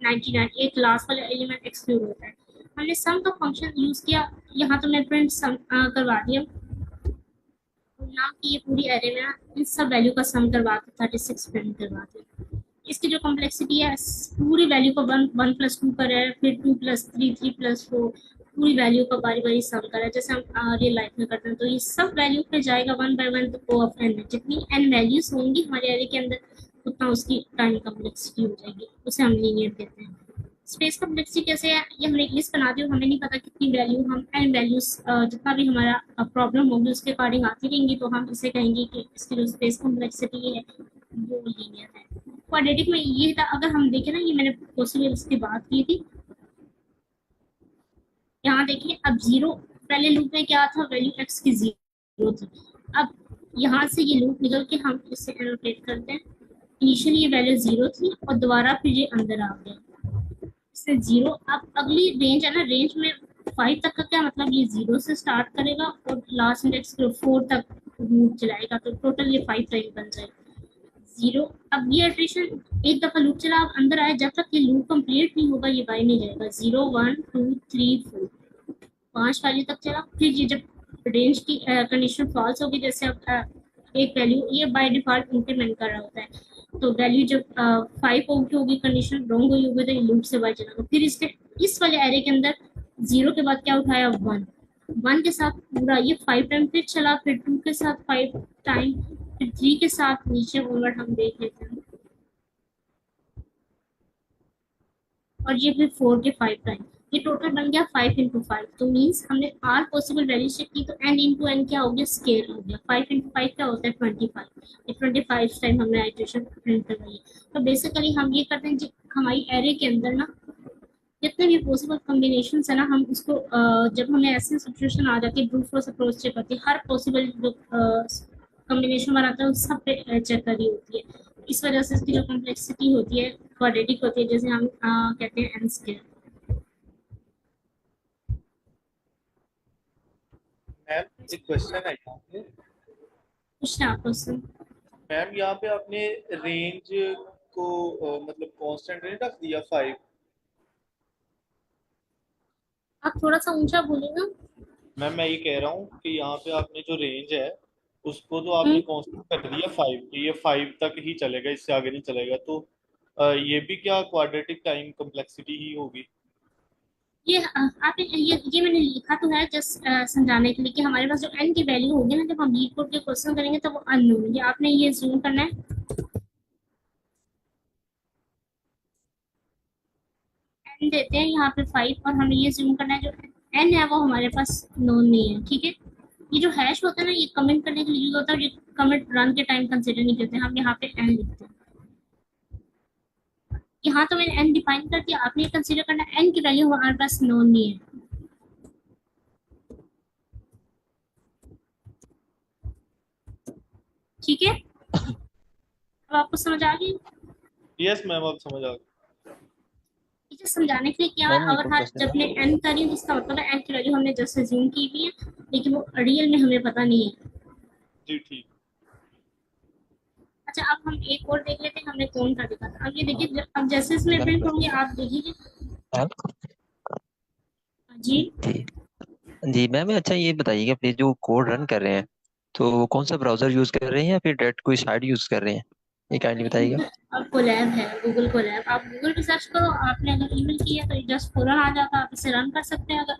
99 एक लास्ट वाला एलिमेंट एक्सक्लूड होता है। हमने सम का फंक्शन यूज किया यहाँ तो मैं प्रिंट सम करवा दिया नाम की ये पूरी एरे में इन सब वैल्यू का सम करवा के 36 प्रिंट करवा दिया। इसकी जो कॉम्प्लेक्सिटी है पूरी वैल्यू को 1 + 2 कर है फिर 2 + 3 3 + 4 पूरी वैल्यू का बारी बारी सम कर है जैसे हम रियल लाइफ में करते हैं। तो ये सब वैल्यू पे जाएगा 1 बाय 1 तो O ऑफ n है। जितनी n वैल्यूज होंगी हमारे एरे के अंदर उतना उसकी टाइम कॉम्प्लेक्सिटी हो जाएगी, उसे हम लीनियर कहते हैं। स्पेस कॉम्प्लेक्सिटी कैसे है ये हमने एक लिस्ट बना दी और हमें नहीं पता कितनी वैल्यू हम n वैल्यूज जितना भी हमारा प्रॉब्लम होगी उसके अकॉर्डिंग आती रहेंगी तो हम इसे कहेंगे कि इसकी जो स्पेस कॉम्प्लेक्सिटी है वो लीनियर है। क्वाड्रेटिक में ये था अगर हम देखें ना ये मैंने पॉसिबल्स की बात की थी। यहाँ देखिए अब 0 पहले लूप में क्या था वैल्यू x की 0 थी। अब यहाँ से ये लूप निकल के हम इसे एनोटेट करते हैं। इनिशियली ये वैल्यू 0 थी और दोबारा फिर ये अंदर आ गया इससे 0। अब अगली रेंज है ना रेंज में 5 तक का क्या मतलब ये 0 से स्टार्ट करेगा और लास्ट इंडेक्स 4 तक मूव चलाएगा तो टोटल ये 5 टाइम बन जाएगा। जीरो। अब ये इटरेशन एक दफा लूप चला, अब अंदर आया, जब तक ये लूप कंप्लीट नहीं होगा ये बाय नहीं जाएगा। 0 1 2 3 4 5 वैल्यू तक चला। फिर ये जब रेंज की कंडीशन फॉल्स होगी, जैसे अब एक वैल्यू ये बाय डिफॉल्ट इंक्रीमेंट कर रहा होता है, तो वैल्यू जब 5 होगी कंडीशन रॉन्ग हुई होगी तो ये लूप से बाय चला। फिर इसने इस वाले एरे के अंदर 0 के बाद क्या उठाया, 1 1 के साथ पूरा ये 5 टाइम फिर चला, फिर 2 के साथ 5 टाइम, फिर 3 के साथ नीचे ओवर हम देख लेते हैं, और ये फिर 4 के 5 टाइम। ये टोटल बन गया 5 इंटू 5। तो मीन्स हमने आर पॉसिबल वैल्यू चेक की, तो एन इंटू एन क्या हो गया, स्केल हो गया। 5 इंटू 5 क्या होता है, 25। ये 25 टाइम हमने आइटरेशन प्रिंट करवाई है। तो बेसिकली हम ये करते हैं हमारी एरे के अंदर ना जितने भी पॉसिबल कॉम्बिनेशन है ना, हम इसको जब हमें ऐसी सिचुएशन आ जाती है ब्रूट फोर्स अप्रोच चेक करती है, हर पॉसिबल जो कॉम्बिनेशन बनाता है उस सब पे चेक करी होती है। इस वजह से इसकी जो कॉम्प्लेक्सिटी होती है क्वाड्रेटिक होती है, जैसे हम कहते हैं एन स्क्वायर। मैम एक क्वेश्चन है यहाँ पे। कुछ ना क्वेश्चन। मैम यहाँ पे आपने रेंज को मतलब कांस्टेंट रेंज रख दिया 5। आप थोड़ा सा ऊंचा बोलेगा। मैम मैं ये कह रहा हूँ कि यहाँ पे आपने जो रेंज है उसको तो आपने कांस्टेंट कर दिया 5, तो ये 5 तक ही चलेगा, इससे आगे नहीं चलेगा। तो ये भी क्या क्वाड्रेटिक टाइम कम्प्लेक्सिटी ही होगी? ये आप ये मैंने लिखा तो है जस्ट समझाने के लिए कि हमारे पास जो n की वैल्यू होगी ना, जब हम लीड कोड के क्वेश्चन करेंगे तो वो अननोन, ये आपने ये जूम करना है। n देते हैं यहाँ पे 5, और हमें ये जूम करना है जो n है वो हमारे पास नोन नहीं है, ठीक है। ये जो हैश होता है ना, ये कमेंट करने के लिए यूज होता है, ये कमेंट रन के टाइम कंसीडर नहीं करते, हम यहाँ पे n लिखते हैं। यहाँ तो मैंने n डिफाइन कर दिया, आपने कंसीडर करना n की वैल्यू हमारे पास नोन नहीं है, ठीक है। अब आपको समझ आ गई? यस मैम अब समझ आ गया। इसे समझाने के लिए क्या है, अगर हाँ जब मैं n कर रही हूँ जिसका मतलब है n की वैल्यू हमने जस्ट अज्यूम की हुई है, लेकिन वो रियल में हमें पता नहीं है। जी ठीक। अच्छा अब हम एक और देख लेते हैं, हमने कौन का देखा था। अब ये देखिए, अब जैसे इसमें प्रिंट होंगे आप देखिए जी। जी जी मैम, अच्छा ये बताइएगा प्लीज, जो कोड रन कर रहे हैं तो कौन सा ब्राउजर यूज कर रहे हैं या फिर डायरेक्ट कोई साइट यूज कर रहे हैं, ये काइंडली बताइएगा। अब कोलैब है, गूगल कोलैब, आप गूगल पे सर्च करो, आपने अगर ईमेल किया तो जस्ट फौरन आ जाता, आप इसे रन कर सकते हैं। अगर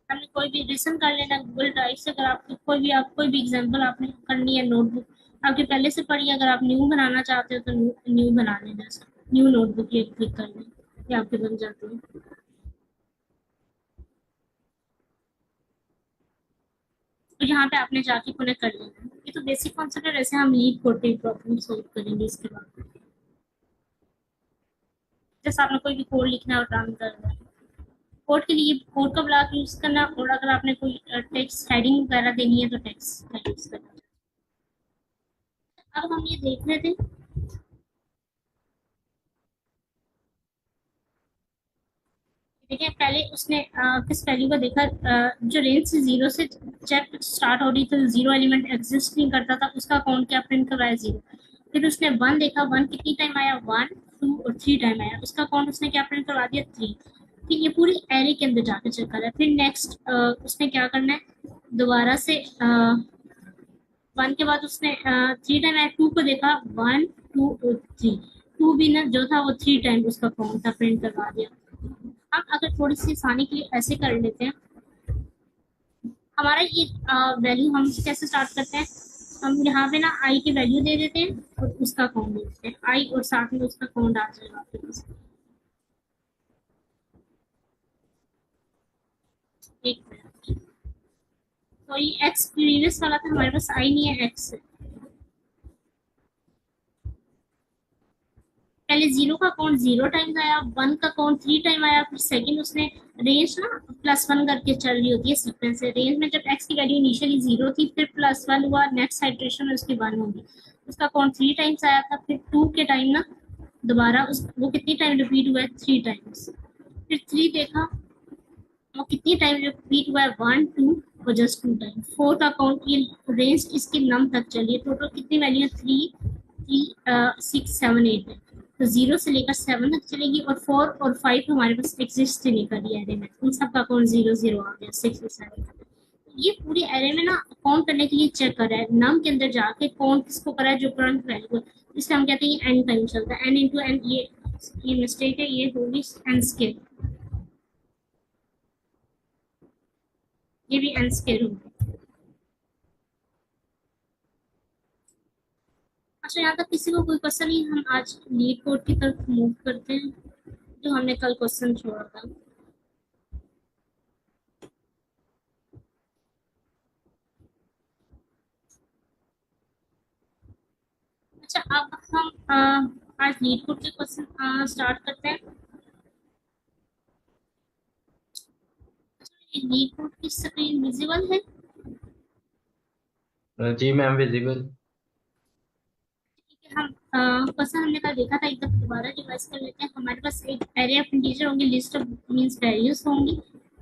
हमने कोई भी लिसन कर लेना गूगल ड्राइव से, अगर आपकी कोई भी एग्जांपल आपने करनी है, नोटबुक आपके पहले से पढ़ी है, अगर आप न्यू बनाना चाहते हो तो न्यू बना लेना, न्यू नोटबुक ये क्लिक कर लें, ये आपके बन जाती है। तो यहाँ पे आपने जाके कनेक्ट कर लेना। ये तो बेसिक कॉन्सेप्ट है, वैसे हम लीड कोड पे प्रॉब्लम सोल्व करेंगे इसके बाद। जैसे आपने कोई भी कोड लिखना है और रन करना है, कोड के लिए कोड का ब्लॉक यूज करना, और अगर आपने कोई टेक्स्ट हेडिंग वगैरह देनी है तो टेक्स्ट का यूज करना। अब हम ये देख रहे थे, देखिए पहले उसने किस वैल्यू का देखा, जो रेंज से 0 से चेक स्टार्ट हो रही थी, 0 एलिमेंट एग्जिस्ट नहीं करता था, उसका काउंट क्या प्रिंट करवाया 0। फिर उसने 1 देखा, 1 कितनी टाइम आया, 1 2 और 3 टाइम आया, उसका काउंट उसने क्या प्रिंट करवा दिया, 3। फिर ये पूरी एरे के अंदर जाकर चेक कर रहा है। फिर नेक्स्ट उसने क्या करना है, दोबारा से 1 के बाद उसने 3 टाइम आया, 2 को देखा, 1 2 और 3, 2 भी ना जो था वो 3 टाइम उसका काउंट था, प्रिंट करवा दिया। हम अगर थोड़ी सी आसानी के लिए ऐसे कर लेते हैं, हमारा ये वैल्यू हम कैसे स्टार्ट करते हैं, हम यहाँ पे ना आई की वैल्यू दे देते हैं और उसका काउंट दे देते हैं, आई और साथ में उसका काउंट आ जाएगा आपके पास। एक मिनट, तो ये एक्स प्रीवियस वाला था, हमारे पास आई नहीं है, एक्स है। पहले 0 का काउंट 0 टाइम्स आया, 1 का काउंट 3 टाइम आया, फिर सेकंड उसने रेंज ना +1 करके चल रही होती है सीक्वेंस से। रेंज में जब x की वैल्यू इनिशियली 0 थी, फिर +1 हुआ, नेक्स्ट आइटरेशन में उसकी 1 होगी, उसका काउंट 3 टाइम्स आया था। फिर 2 के टाइम ना दोबारा वो कितनी टाइम रिपीट हुआ है, 3 टाइम्स। फिर 3 देखा वो कितनी टाइम रिपीट हुआ है, 1 2 और जस्ट 2 टाइम। फोर्थ अकाउंट ये रेंज इसके नम तक चलिए, टोटल कितनी वैल्यू है, 3 6 7 8 है, तो 0 से लेकर 7 तक चलेगी, और 4 और 5 हमारे पास एग्जिस्ट ही नहीं कर रही एरे में, उन सब का अकाउंट 0 0 आ गया, 6 और 7। ये पूरी एरे में ना काउंट करने के लिए चेक कर रहा है, नम के अंदर जाके कौन किसको करा है जो करंट वैल्यू है, इसलिए हम कहते हैं ये एन टाइम चलता है, एन इंटू एन। ये मिस्टेक है, ये होगी एन स्केल, ये भी एन स्केल होगी। अच्छा, यहाँ तक किसी को कोई क्वेश्चन नहीं, हम आज लीड कोड की तरफ मूव करते हैं जो हमने कल क्वेश्चन छोड़ा था। अच्छा, अब हम आज लीड कोड के क्वेश्चन स्टार्ट करते हैं। लीड कोड की स्क्रीन विजिबल है? जी मैम विजिबल। हम क्वेश्चन हमने कल देखा था, एक दफा दोबारा रिवाइज कर लेते हैं। हमारे पास एक एरे ऑफ इंटीजर होंगे, लिस्ट ऑफ मींस वैल्यूज होंगी,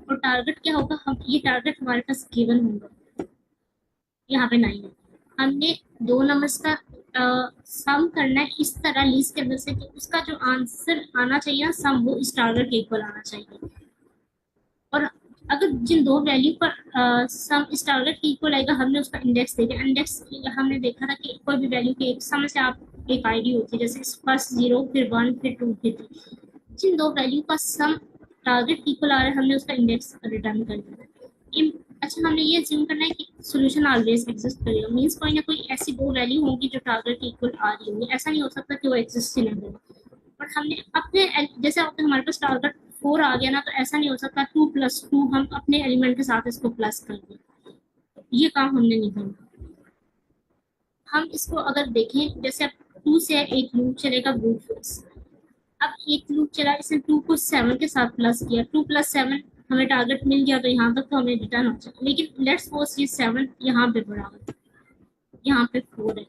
और टारगेट क्या होगा, हम ये टारगेट हमारे पास गिवन होगा, यहाँ पे 9 है। हमने दो नंबर्स का सम करना है इस तरह लिस्ट के अंदर से कि उसका जो आंसर आना चाहिए ना सम, वो इस टारगेट के इक्वल आना चाहिए। और अगर जिन दो वैल्यू पर सम इस टारगेट के इक्वल आएगा, हमने उसका इंडेक्स देखा। इंडेक्स हमने देखा था कि कोई भी वैल्यू के एक सम से आप एक आईडी होती है, जैसे फर्स्ट 0 फिर 1 फिर 2 फिर 3, जिन दो वैल्यू का सम टारगेट के इक्वल आ रहा है, हमने उसका इंडेक्स रिटर्न कर दिया। अच्छा, हमने ये अज्यूम करना है कि सॉल्यूशन ऑलवेज एग्जिस्ट करेगा, मींस कोई ना कोई ऐसी दो वैल्यू होंगी जो टारगेट के इक्वल आ रही होंगी, ऐसा नहीं हो सकता कि वो एग्जिस्ट ही नहीं करेगा। और हमने अपने जैसे हमारे पास टारगेट 4 आ गया ना, तो ऐसा नहीं हो सकता 2 + 2 हम अपने एलिमेंट के साथ इसको प्लस कर दें, ये काम हमने नहीं करना। हम इसको अगर देखें, जैसे अब 2 से एक लूप चलेगा ब्रूट फोर्स, अब एक लूप चला, इसने 2 को 7 के साथ प्लस किया, 2 + 7 हमें टारगेट मिल गया, तो यहाँ तक तो हमें रिटर्न हो जाए। लेकिन लेट्स सपोज ये 7 यहाँ पे बराबर, यहाँ पे 4 है,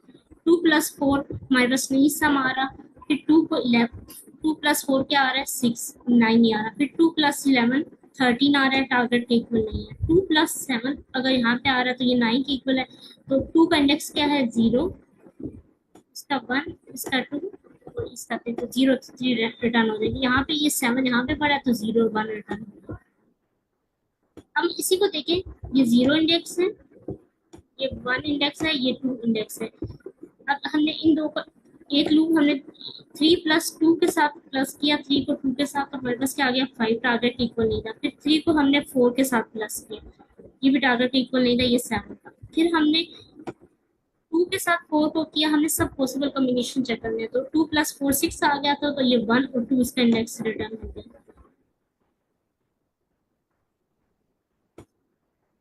2 + 4 हमारे पास नहीं सम आ रहा, फिर 2 को 11, 2 + 4 क्या आ रहा है 6, 9 नहीं आ रहा, फिर 2 + 11 13 आ रहा है, टारगेट के इक्वल नहीं है। 2 + 7 अगर यहाँ पे आ रहा है तो ये 9 के इक्वल है, तो 2 का इंडेक्स क्या है 0, इसका 1, इसका 2 और इसका 3, तो 0 3 रिटर्न हो जाएगी। यहाँ पे ये 7 यहाँ पे पड़ा है, तो 0 और 1 रिटर्न होगा। हम इसी को देखें, ये 0 इंडेक्स है, ये 1 इंडेक्स है, ये 2 इंडेक्स है। अब हमने इन दो को एक लूप हमने 3 + 2 के साथ प्लस किया, 3 को 2 के साथ, तो हमारे पास क्या आ गया 5, टारगेट के इक्वल नहीं था। फिर 3 को हमने 4 के साथ प्लस किया, ये भी टारगेट के इक्वल नहीं था, ये 7 था। फिर हमने 2 के साथ 4 को किया, हमने सब पॉसिबल कॉम्बिनेशन चेक करने, तो 2 + 4 6 आ गया था, तो ये 1 और 2 इसका इंडेक्स रिटर्न हो गया।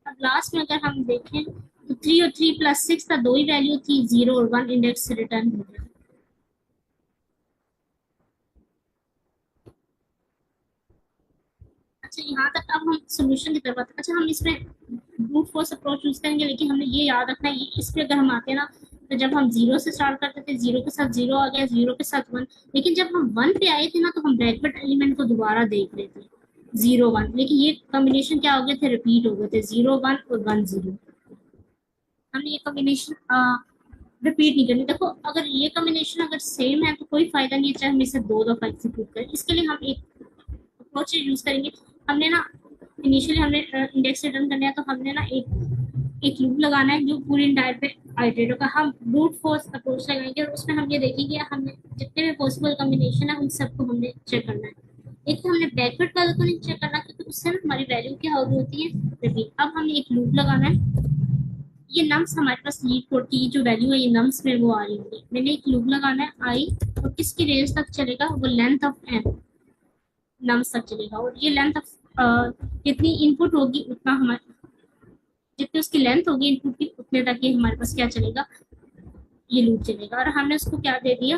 अब लास्ट में अगर हम देखें तो 3 और 3 + 6 का दो ही वैल्यू थी, 0 और 1 इंडेक्स रिटर्न हो गया। अच्छा, यहाँ तक अब हम सॉल्यूशन की तरफ आते हैं। अच्छा, हम इसमें ब्रूट फोर्स अप्रोच यूज करेंगे, लेकिन हमें ये याद रखना है, इस पे अगर हम आते हैं ना, तो जब हम 0 से स्टार्ट करते थे, 0 के साथ 0 आ गया, 0 के साथ 1, लेकिन जब हम 1 पे आए थे ना, तो हम ब्रैकेट एलिमेंट को दोबारा देख रहे थे 0 1, लेकिन ये कॉम्बिनेशन क्या हो गए थे, रिपीट हो गए थे, 0 1 और 1 0। हमने ये कॉम्बिनेशन रिपीट नहीं करनी। देखो, अगर ये कॉम्बिनेशन अगर सेम है तो कोई फायदा नहीं है चाहे हम इसे 2 दफा एग्जीक्यूट करें। इसके लिए हम एक अप्रोच यूज करेंगे। हमने ना इनिशियली हमने इंडेक्स रिटर्न करना है, तो हमने ना एक लूप लगाना है जो पूरी इंटायर पे आइटरेट होगा। हम ब्रूट फोर्स अप्रोच लगाएंगे और उसमें हम ये देखेंगे हमने जितने भी पॉसिबल कॉम्बिनेशन है उन सबको हमने चेक करना है। एक तो हमने बैकवर्ड वाले को नहीं चेक करना, क्योंकि उससे ना हमारी वैल्यू क्या होती है, रिपीट। अब हमने एक लूप लगाना है, ये नम्स हमारे पास लीड कोड की जो वैल्यू है, ये नम्स में वो आ रही होगी। मैंने एक लूप लगाना है आई, और किसकी रेंज तक चलेगा, वो लेंथ ऑफ एन नम्स तक चलेगा। और ये लेंथ ऑफ कितनी इनपुट होगी उतना हमारे, जितनी उसकी लेंथ होगी इनपुट की, उतने तक ये हमारे पास क्या चलेगा, ये लूप चलेगा। और हमने उसको क्या दे दिया,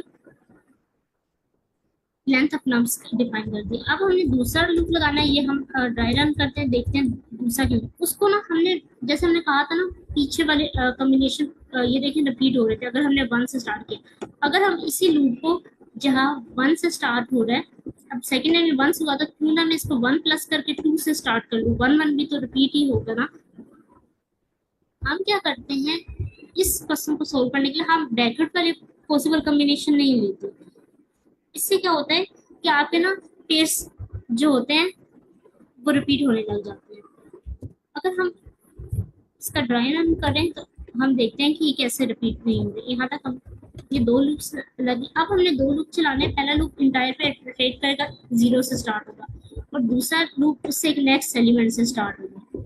लेंथ ऑफ नम्स डिफाइन कर दिया। अब हमने दूसरा लूप लगाना है, ये हम ड्राई रन करते हैं, देखते हैं दूसरा क्या। उसको ना हमने जैसे हमने कहा था ना, पीछे वाले कॉम्बिनेशन ये देखें रिपीट हो रहे थे, अगर हमने 1 से स्टार्ट किया। अगर हम इसी लूप को जहाँ 1 से स्टार्ट हो रहा है, अब सेकेंड टाइम 1 से हुआ, तो क्यों ना मैं इसको 1 प्लस करके 2 से स्टार्ट कर लूँ, 1 1 भी तो रिपीट ही होगा ना। हम क्या करते हैं, इस क्वेश्चन को सोल्व करने के लिए हम ब्रैकेट वाले पॉसिबल कॉम्बिनेशन नहीं लेते। इससे क्या होता है कि आपके ना पेयर्स जो होते हैं वो रिपीट होने लग जाते हैं। अगर हम इसका ड्राई रन करें तो हम देखते हैं कि ये कैसे रिपीट नहीं होंगे। यहाँ तक हम ये दो लूप्स लगे, अब हमने दो लूप चलाने, पहला लूप इंटायर पे इटरेट करेगा, 0 से स्टार्ट होगा, और दूसरा लूप उससे एक नेक्स्ट एलिमेंट से स्टार्ट होगा।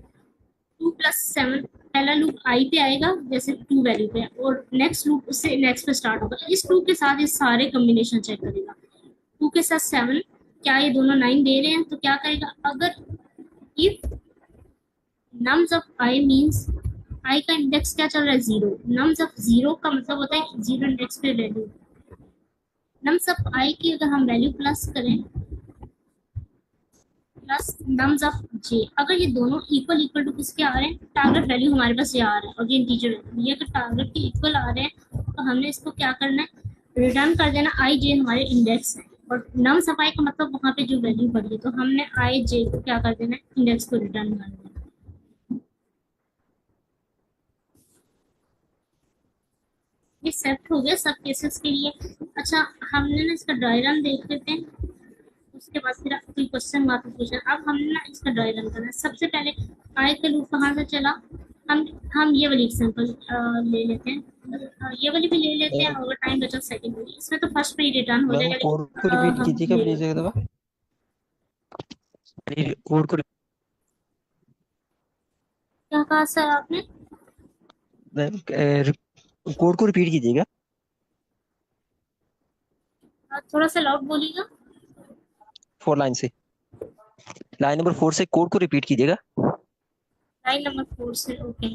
2+7 पहला लूप आई पे आएगा जैसे 2 वैल्यू पे, और नेक्स्ट लूप उससे नेक्स्ट पे स्टार्ट होगा। इस 2 के साथ ये सारे कॉम्बिनेशन चेक करेगा। 2 के साथ 7, क्या ये दोनों 9 दे रहे हैं, तो क्या करेगा, अगर if nums of I means I का इंडेक्स क्या चल रहा है, 0। nums of 0 का मतलब होता है 0 इंडेक्स पे वैल्यू। nums of I की अगर हम वैल्यू प्लस करें, प्लस nums of J, अगर ये दोनों इक्वल टू किसके आ रहे हैं, टारगेट वैल्यू हमारे पास ये आ रहा है और ये इंटीजर वैल्यू, ये अगर टारगेट के इक्वल आ रहे हैं तो हमने इसको क्या करना है, रिटर्न कर देना I J हमारे इंडेक्स है। और nums of I का मतलब वहाँ पे जो वैल्यू बढ़ी, तो हमने I J को क्या कर देना है, इंडेक्स को रिटर्न कर देना। ये सेट हो गया सब केसेस के लिए। अच्छा, हमने ना इसका ड्राई रन देख लेते हैं, उसके बाद फिर कोई क्वेश्चन बात पूछा। अब हमने ना इसका ड्राई रन करना है। सबसे पहले आई का लूप कहाँ से चला, हम ये वाली एग्जांपल ले लेते हैं, ये वाली भी ले लेते हैं, अगर टाइम बचा सेकंड वाली। इसमें तो फर्स्ट पे ही रिटर्न हो जाएगा, कोड को रिपीट कीजिएगा प्लीज एक दफा, प्लीज कोड को क्या कहा सर आपने, कोड को रिपीट कीजिएगा। थोड़ा सा लाउड बोलिएगा। 4 लाइन से, लाइन नंबर 4 से कोड को रिपीट कीजिएगा। लाइन नंबर 4 से, ओके।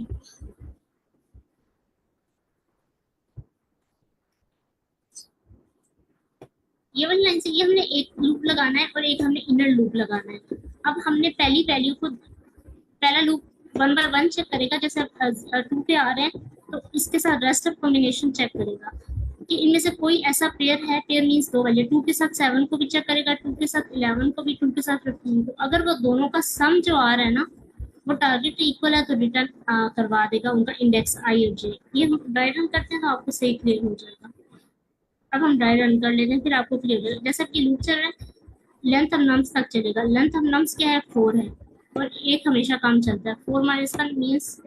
ये वाली लाइन से ये हमने एक लूप लगाना है और एक हमने इनर लूप लगाना है। अब हमने पहली वैल्यू को, पहला लूप 1 बाय 1 चेक करेगा, जैसे 2 पे आ रहे हैं तो इसके साथ रेस्ट ऑफ कॉम्बिनेशन चेक करेगा कि इनमें से कोई ऐसा पेयर है, पेयर मींस दो वैल्यू, 2 के साथ 7 को भी चेक करेगा, 2 के साथ 11 को भी, 2 के साथ 15 को। अगर वो दोनों का सम जो आ रहा है ना वो टारगेट इक्वल है तो रिटर्न करवा देगा उनका इंडेक्स आई और जे। ये हम ड्राई रन करते हैं तो आपको सही क्लियर हो जाएगा। अब हम ड्राई रन कर लेते हैं, फिर आपको क्लियर हो जाएगा। जैसा कि लूप चल रहा है, लेंथ ऑफ नम्स तक चलेगा। लेंथ ऑफ नम्स क्या है, 4 है, और एक हमेशा काम चलता है। 4 माइनस 1 मीन्स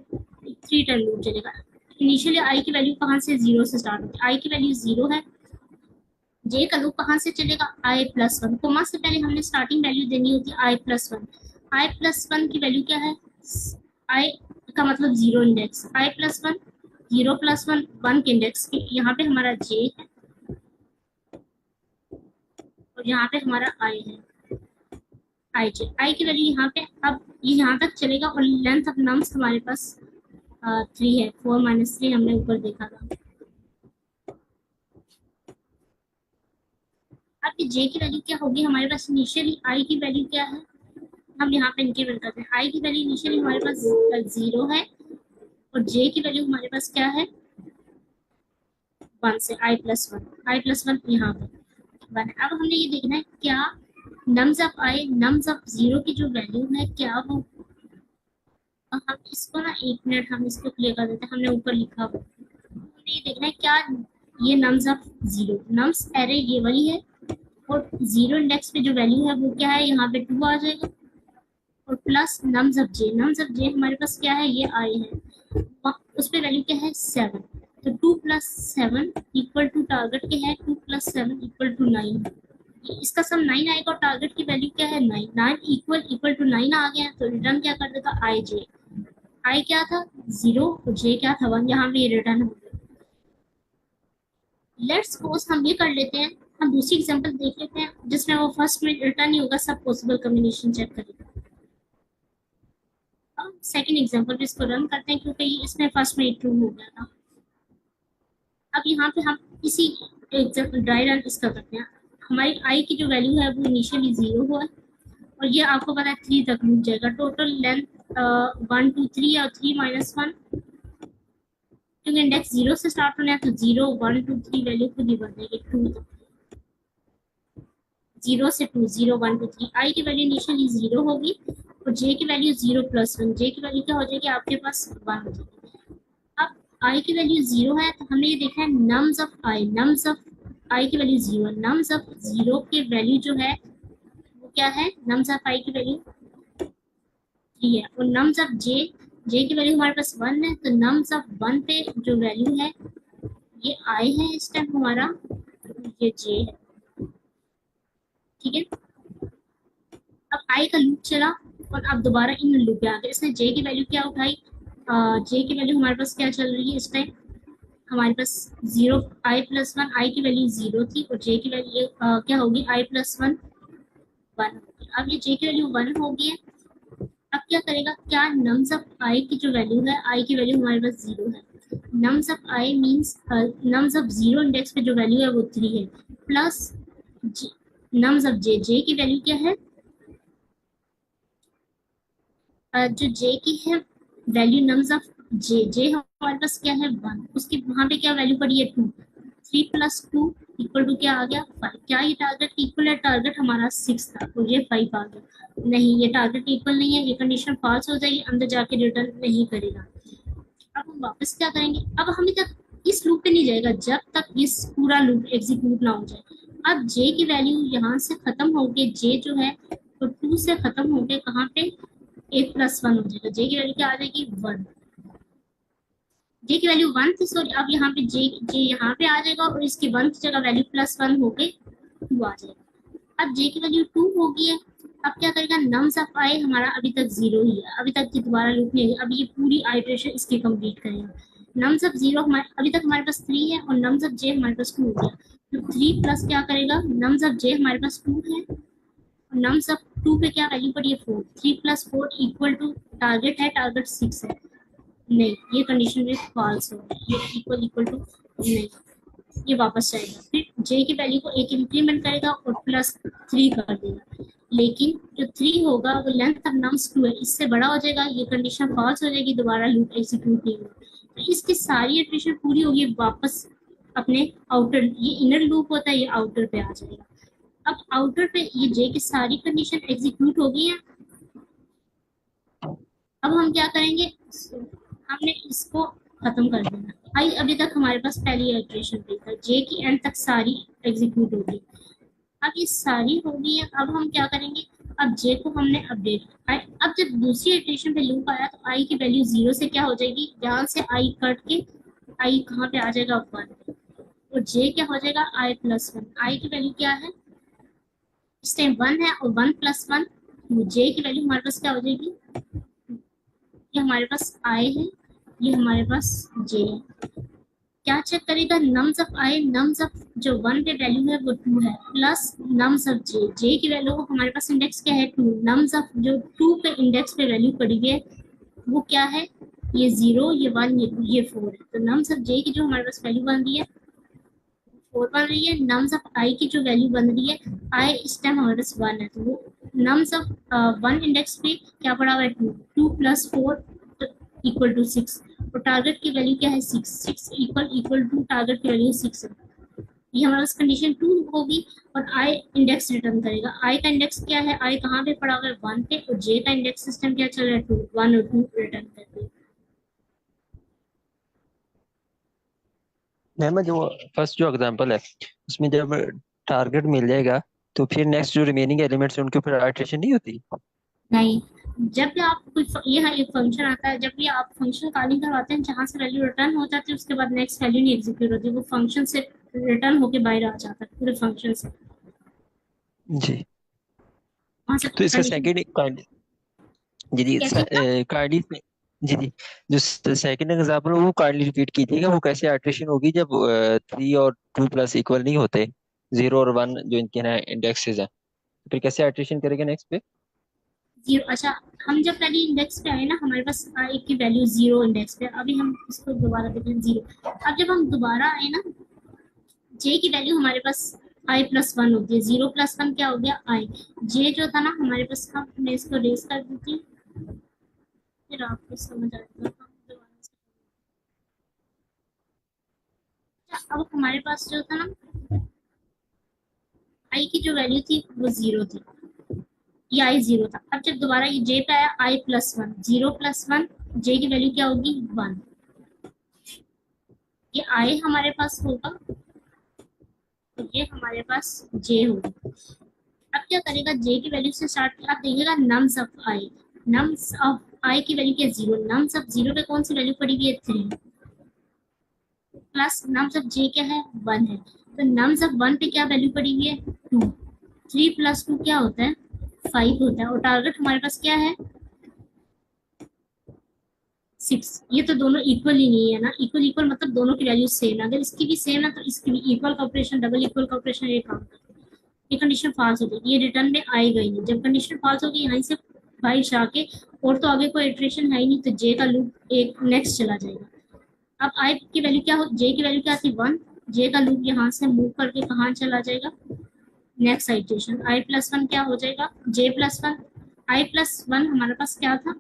3 टाइम लूप चलेगा। इनिशियली आई की वैल्यू कहाँ से, 0 से स्टार्ट होती है। आई की वैल्यू 0 है। जे का लूप कहाँ से चलेगा, i+1। कोमा से पहले हमने स्टार्टिंग वैल्यू देनी होती है i+1। i+1 की वैल्यू क्या है, i का मतलब 0 इंडेक्स, i+1 0+1 1 के इंडेक्स के, यहाँ पे हमारा j है और यहाँ पे हमारा i है, ij। i की वैल्यू यहाँ पे, अब ये यहाँ तक चलेगा और लेंथ ऑफ नम्स हमारे पास 3 है। 4 माइनस 3 हमने ऊपर देखा था। अब ये j की वैल्यू क्या होगी, हमारे पास इनिशियली i की वैल्यू क्या है, हम यहाँ पे इंक्रीमेंट करते हैं। i की वैल्यू इनिशियली हमारे पास 0 है और j की वैल्यू हमारे पास क्या है, 1 से i+1 यहाँ पे 1 है। अब हमने ये देखना है क्या nums of i, nums of 0 की जो वैल्यू है क्या वो, हम इसको ना 1 मिनट हम इसको क्लियर कर देते हैं, हमने ऊपर लिखा हुआ। हमने ये देखना है क्या ये नम्स ऑफ 0, नम्स एरे ये वाली है और 0 इंडेक्स पे जो वैल्यू है वो क्या है, यहाँ पे 2 आ जाएगा, और plus nums of j, nums of j हमारे पास क्या है, ये i है, उस पे वैल्यू क्या है, 7। तो 2 + 7 इक्वल टू टारगेट के है 2 + 7 इक्वल टू 9। इसका सम 9 आएगा और टारगेट की वैल्यू क्या है, 9। 9 इक्वल टू 9 आ गया तो रिटर्न क्या कर देगा, i j। i क्या था, 0 और j क्या था, 1। यहाँ पे रिटर्न हो गया। लेट्स सपोज हम ये कर लेते हैं, हम दूसरी एग्जांपल देख लेते हैं जिसमें वो फर्स्ट में रिटर्न ही होगा, सब पॉसिबल कॉम्बिनेशन चेक करेगा। अब सेकंड एग्जांपल भी इसको रन करते हैं क्योंकि इसमें फर्स्ट में ट्रू हो गया था। अब यहाँ पे हम इसी ड्राई रन इसका करते हैं। हमारी i की जो वैल्यू है वो इनिशियली 0 हुआ है और ये आपको पता है 3 तक लूप जाएगा। टोटल लेंथ 1 2 3 और 3 - 1, क्योंकि इंडेक्स 0 से स्टार्ट होना है तो 0 1 2 3 वैल्यू खुद ही बढ़ जाएगी 2 तक। 0 से 2, 0 1 2 3। i की वैल्यू इनिशियली 0 होगी और j की वैल्यू 0+1। j की वैल्यू क्या हो जाएगी आपके पास, 1 हो जाएगी। आई की वैल्यू 0 है तो हमने ये देखा है nums of i, nums of i की वैल्यू 0, नम्स ऑफ 0 की वैल्यू जो है वो क्या है, नम्स ऑफ आई की वैल्यू 3 है, और नम्स ऑफ जे, जे की वैल्यू हमारे पास 1 है, तो नम्स ऑफ 1 पे जो वैल्यू है ये आई है इस टाइम हमारा, ये जे है, ठीक है। अब आई का लूप चला और अब दोबारा इन लूप पे आ गया, इसने जे की वैल्यू क्या उठाई, जे की वैल्यू हमारे पास क्या चल रही है इस टाइम, हमारे पास 0 आई प्लस 1, आई की वैल्यू 0 थी और जे की वैल्यू क्या होगी, आई प्लस 1 1 होगी। अब ये जे की वैल्यू 1 हो गई है, अब क्या करेगा, क्या नम्स ऑफ आई की जो वैल्यू है, आई की वैल्यू हमारे पास 0 है, nums of I means nums of 0 index पे जो वैल्यू है वो 3 है, प्लस नम्स ऑफ जे, जे की वैल्यू क्या है, जो जे की है वैल्यू नम्स ऑफ जे, जे हमारे पास क्या है 1, उसकी वहां पे क्या वैल्यू पड़ी है 2, 3 + 2 इक्वल टू क्या आ गया 5, क्या ये टारगेट इक्वल है, टारगेट हमारा 6 था और ये 5 आ गया, नहीं ये टारगेट इक्वल नहीं है, ये कंडीशन फॉल्स हो जाएगी, अंदर जाके रिटर्न नहीं करेगा। अब हम वापस क्या करेंगे, अब हमें तक इस लूप पे नहीं जाएगा जब तक इस पूरा लूप एग्जीक्यूट ना हो जाए। अब जे की वैल्यू यहाँ से खत्म होके, जे जो है तो 2 से खत्म होके कहाँ पे a + 1 हो जाएगा, जे की वैल्यू क्या आ जाएगी 1, जे की वैल्यू 1 थी सॉरी, अब यहाँ पे जे जे यहाँ पे आ जाएगा और इसकी 1 की जगह वैल्यू +1 होके 2 आ जाएगा। अब जे की वैल्यू 2 हो गई है, अब क्या करेगा, नम्स ऑफ आई हमारा अभी तक 0 ही है, अभी तक की दोबारा लूप नहीं है, अब ये पूरी आइटरेशन इसकी कंप्लीट करेगा। नम्स ऑफ 0 हमारे अभी तक हमारे पास 3 है और नम्स ऑफ जे हमारे पास 2 हो गया, तो 3 प्लस क्या करेगा, नम्स ऑफ जे हमारे पास 2 है और नम्स ऑफ 2 पे क्या वैल्यू पड़ी है 4, 3 + 4 इक्वल टू टारगेट है, टारगेट 6 है, नहीं ये कंडीशन में फॉल्स होगा, ये इक्वल टू नहीं, ये वापस जाएगा, फिर जे की वैल्यू को एक इंक्रीमेंट करेगा और +3 कर देगा, लेकिन जो 3 होगा वो लेंथ ऑफ नम्स 2 है, इससे बड़ा हो जाएगा, ये कंडीशन फॉल्स हो जाएगी, दोबारा लूप एग्जीक्यूट नहीं होगा, तो इसकी सारी इटरेशन पूरी होगी, वापस अपने आउटर, ये इनर लूप होता है ये आउटर पे आ जाएगा। अब आउटर पे ये जे की सारी कंडीशन एग्जीक्यूट हो गई है, अब हम क्या करेंगे, हमने इसको खत्म कर देना, आई अभी तक हमारे पास पहली इटरेशन पे था, जे की एंड तक सारी एग्जीक्यूट हो गई, अब ये सारी हो गई है, अब हम क्या करेंगे, अब जे को हमने अपडेट, अब जब दूसरी इटरेशन पे लूप आया तो आई की वैल्यू 0 से क्या हो जाएगी, यहाँ से आई कट के आई कहाँ पे आ जाएगा 1 और जे क्या हो जाएगा आई + 1, आई की वैल्यू क्या है इस टाइम 1 है और 1 + 1, जे की वैल्यू हमारे पास क्या हो जाएगी, ये हमारे पास आई है, ये हमारे पास जे है, क्या चेक करेगा, nums of i, nums of जो 1 पे वैल्यू है वो 2 है, प्लस नम्स ऑफ जे, जे की वैल्यू हमारे पास इंडेक्स क्या है 2, नम्स ऑफ जो 2 पे इंडेक्स पे वैल्यू पड़ी है वो क्या है, ये 0, ये 1, ये 2, ये 4 है, तो नम्स ऑफ जे की जो हमारे पास वैल्यू बन रही है 4 बन रही है, नम्स ऑफ आई की जो वैल्यू बन रही है, आई इस टाइम हमारे पास 1 है, तो वो नम्स ऑफ 1 इंडेक्स पे क्या पड़ा हुआ है 2, 2 + 4 इक्वल टू 6 और टारगेट की वैल्यू क्या है 6, 6 इक्वल टू टारगेट की वैल्यू 6 है, ये हमारे पास कंडीशन 2 होगी और आई इंडेक्स रिटर्न करेगा, आई का इंडेक्स क्या है, आई कहाँ पे पड़ा हुआ है 1 पे और जे का इंडेक्स सिस्टम क्या चल रहा है 2, 1 और 2 रिटर्न कर देगा। मैम जो फर्स्ट जो एग्जांपल है उसमें जब टारगेट मिल जाएगा तो फिर नेक्स्ट जो रिमेनिंग एलिमेंट्स हैं उनके ऊपर आइटरेशन नहीं होती? नहीं, जब भी आप कोई यह एक फंक्शन आता है, जब भी आप फंक्शन कॉलिंग करवाते हैं जहाँ से वैल्यू रिटर्न हो जाती है उसके बाद नेक्स्ट वैल्यू नहीं एग्जीक्यूट होती, वो फंक्शन से रिटर्न होके बाहर आ जाता है पूरे फंक्शन से, जी। वहाँ से तो इसका कंडीशन सेकंड जी जी कैसे होगा, काइंडली जी जी जो सेकंड एग्जांपल वो काइंडली रिपीट कीजिएगा, वो कैसे आइटरेशन होगी जब 3 और 2 प्लस इक्वल नहीं होते, 0 और 1 जो इनके ना इंडेक्सेस हैं, तो फिर कैसे आइटरेशन करेंगे नेक्स्ट पे? 0, अच्छा हम जब पहले इंडेक्स पे आए ना हमारे पास आई की वैल्यू 0 इंडेक्स पे, अभी हम इसको दोबारा देखें 0, अब जब हम दोबारा आए ना जे की वैल्यू हमारे पास आई + 1 होती है, 0 + 1 क्या हो गया आई, जे जो था ना हमारे पास था, मैं इसको रेस कर देती हूँ फिर आपको समझ आएगा। अब हमारे पास जो था ना आई की जो वैल्यू थी वो 0 थी, ये आई 0 था, अब जब दोबारा ये जे पे आया आई + 1, 0 + 1 जे की वैल्यू क्या होगी 1, ये आई हमारे पास होगा तो ये हमारे पास जे होगा। अब क्या करेगा, जे की वैल्यू से स्टार्ट आप देखिएगा nums of i, nums of i की वैल्यू क्या है 0, नम्स ऑफ 0 पे कौन सी वैल्यू पड़ी हुई है 3, प्लस नम्स ऑफ जे क्या है 1 है, तो नम्स ऑफ 1 पे क्या वैल्यू पड़ी हुई है 2, 3 + 2 क्या होता है 5 होता है, और टारगेट हमारे पास क्या है 6। ये तो दोनों इक्वल ही नहीं है ना, इक्वल इक्वल मतलब दोनों की वैल्यू सेम है, अगर इसकी भी सेम है तो इसकी भी इक्वल का ऑपरेशन डबल इक्वल का ऑपरेशन ये काम करता है। ये कंडीशन फॉल्स हो जाएगी, ये रिटर्न में आएगा ही नहीं। जब कंडीशन फॉल्स होगी यहाँ से बाईस आके और तो आगे कोई इटरेशन है ही नहीं, तो जे का लूप एक नेक्स्ट चला जाएगा। अब आई की वैल्यू क्या हो, जे की वैल्यू क्या थी 1, जे का लूप यहाँ से मूव करके कहाँ चला जाएगा नेक्स्ट इटरेशन, आई प्लस 1 क्या हो जाएगा जे प्लस 1, आई प्लस 1 हमारे पास क्या था,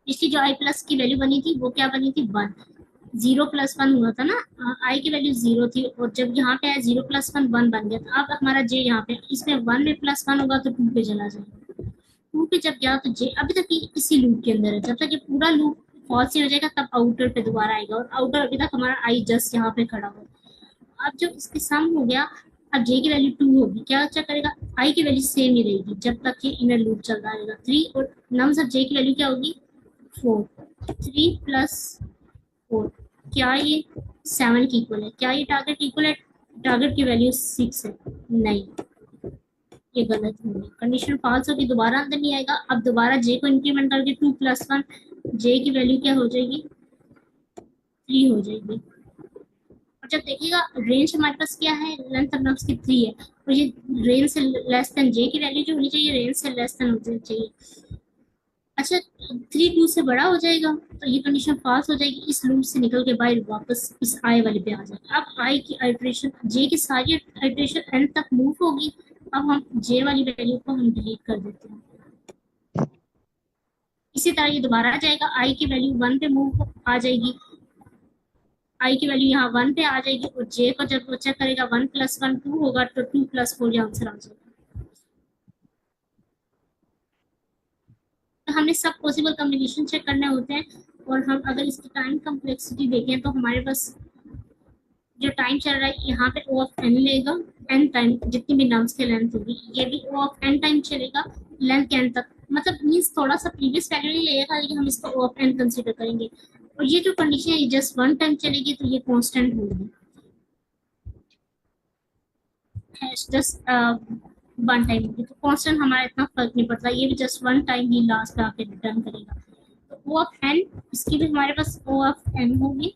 इसकी जो आई प्लस की वैल्यू बनी थी वो क्या बनी थी 1, 0 + 1 हुआ था ना, आई की वैल्यू 0 थी और जब यहाँ पे आया 0 + 1 1 बन गया था। अब हमारा जे यहाँ पे इसमें 1 में +1 होगा तो 2 पे चला जाएगा, 2 पे जब गया तो जे अभी तक इसी लूप के अंदर है, जब तक ये पूरा लूप फॉल्स ही हो जाएगा तब आउटर पे दोबारा आएगा, और आउटर अभी तक हमारा आई जस्ट यहाँ पे खड़ा हुआ। अब जब इसके सम हो गया, अब जे की वैल्यू 2 होगी, क्या अच्छा करेगा आई की वैल्यू सेम ही रहेगी जब तक ये इनर लूप चलता रहेगा 3, और नम्स ऑफ जे की वैल्यू क्या होगी 4, 3 + 4 क्या ये 7 की इक्वल है, क्या ये टारगेट इक्वल है, टारगेट की वैल्यू 6 है, नहीं ये गलत होगी, कंडीशन फॉल्स होगी, दोबारा अंदर नहीं आएगा। अब दोबारा जे को इंक्रीमेंट करके 2 + 1 जे की वैल्यू क्या हो जाएगी 3 हो जाएगी, और जब देखिएगा रेंज हमारे पास क्या है लेंथ ऑफ नब्स की 3 है, और ये रेंज से लेस देन जे की वैल्यू जो होनी चाहिए रेंज से लेस देन होनी चाहिए। अच्छा 3 2 से बड़ा हो जाएगा तो ये कंडीशन पास हो जाएगी, इस लूप से निकल के बाहर वापस इस आई वाले पे आ जाएगा। अब आई की आइट्रेशन जे की सारी आइट्रेशन एंड तक मूव होगी, अब हम जे वाली वैल्यू को हम डिलीट कर देते हैं। इसी तरह ये दोबारा आ जाएगा, आई की वैल्यू 1 पे मूव आ जाएगी, आई की वैल्यू यहाँ 1 पे आ जाएगी, और जे को जब वो चेक करेगा 1 + 1 2 होगा तो 2 + 4 ये आंसर आ जाएगा। तो हमें सब पॉसिबल कॉम्बिनेशन चेक करने होते हैं, और हम अगर इसकी टाइम कम्प्लेक्सिटी देखें तो हमारे पास जो टाइम चल रहा है यहाँ पे O ऑफ n लेगा, n टाइम जितनी भी नम्स की लेंथ होगी, ये भी O ऑफ n टाइम चलेगा लेंथ के n तक, मतलब मीन्स थोड़ा सा प्रीवियस वैल्यू नहीं लेगा लेकिन हम इसको O ऑफ n कंसीडर करेंगे, और ये जो कंडीशन है ये जस्ट 1 टाइम चलेगी तो ये कांस्टेंट होगी, जस्ट 1 टाइम होगी, तो कांस्टेंट हमारा इतना फर्क नहीं पड़ता, ये भी जस्ट 1 टाइम ही लास्ट पे आके रिटर्न करेगा। तो O ऑफ n इसकी भी हमारे पास O ऑफ n होगी।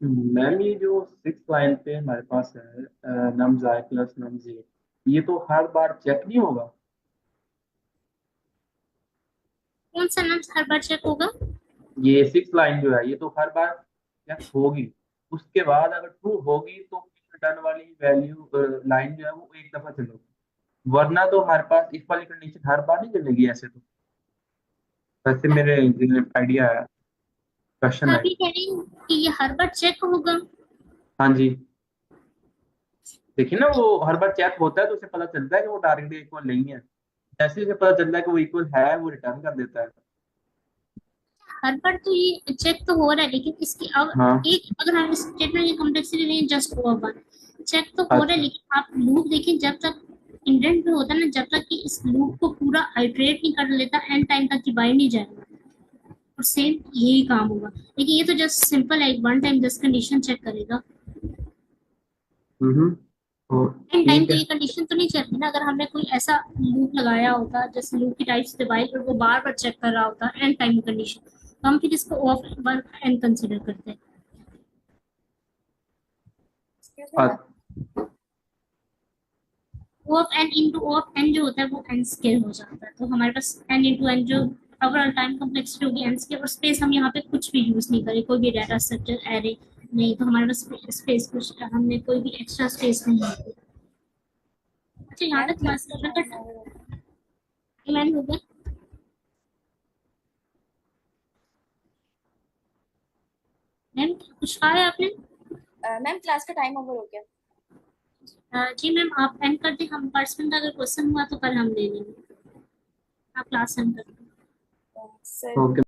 मैम ये जो 6 लाइन पे हमारे पास है नम्स आई प्लस नम्स जे, ये तो हर बार चेक नहीं होगा, कौन सा नम्स हर बार चेक होगा, ये 6 लाइन जो है ये तो हर बार चेक होगी, उसके बाद अगर ट्रू होगी तो रिटर्न वाली वैल्यू लाइन जो है वो एक दफा चलेगी, वरना तो हमारे पास इस वाली कंडीशन हर बार नहीं चलेगी। ऐसे तो वैसे मेरे आइडिया है, क्वेश्चन है। अभी कह रही हूँ कि ये हर बार चेक होगा। हाँ जी, देखिए ना वो हर बार चेक होता है तो उसे पता चलता है कि वो टारगेट इक्वल नहीं है, जैसे ही उसे पता चलता है कि वो इक्वल है वो रिटर्न कर देता है। हर बार तो ये चेक तो हो रहा है, लेकिन इसकी अब हाँ एक अगर हम स्टेटमेंट की कॉम्प्लेक्सिटी नहीं जस्ट O1 चेक तो हो रहा है, अच्छा लेकिन आप लूप देखिए जब तक इंडेंट में होता है ना, जब तक कि इस लूप को पूरा आइटरेट नहीं कर लेता एंड टाइम तक की बाइंड नहीं जाएगा, और सेम यही काम होगा, लेकिन ये तो जस्ट सिंपल है 1 टाइम जस्ट कंडीशन चेक करेगा, तो एंड टाइम ठीक तो है। ये कंडीशन तो नहीं चलती ना, अगर हमने कोई ऐसा लूप लगाया होता जैसे लूप की टाइप्स डिवाइड और वो बार बार चेक कर रहा होता एंड टाइम कंडीशन, तो हम फिर इसको ऑफ 1 एंड कंसीडर करते हैं। अ- O of n into O of n जो होता है वो n स्केयर हो जाता है, तो हमारे पास n इंटू n जो ओवरऑल टाइम कॉम्प्लेक्सिटी होगी n स्केयर, और स्पेस हम यहाँ पे कुछ भी यूज नहीं करें, कोई भी डाटा स्ट्रक्चर एरे नहीं, तो हमारे पास स्पेस कुछ हमने कोई भी एक्स्ट्रा स्पेस नहीं है। अच्छा यहाँ तक क्लास करना का टाइम हो गया, मैम कुछ कहा है आपने, मैम क्लास का टाइम ओवर हो गया। जी मैम आप एंड कर दें, हम पर्सनल का अगर क्वेश्चन हुआ तो कल हम ले लेंगे, आप क्लास एंड कर दें। Sir okay.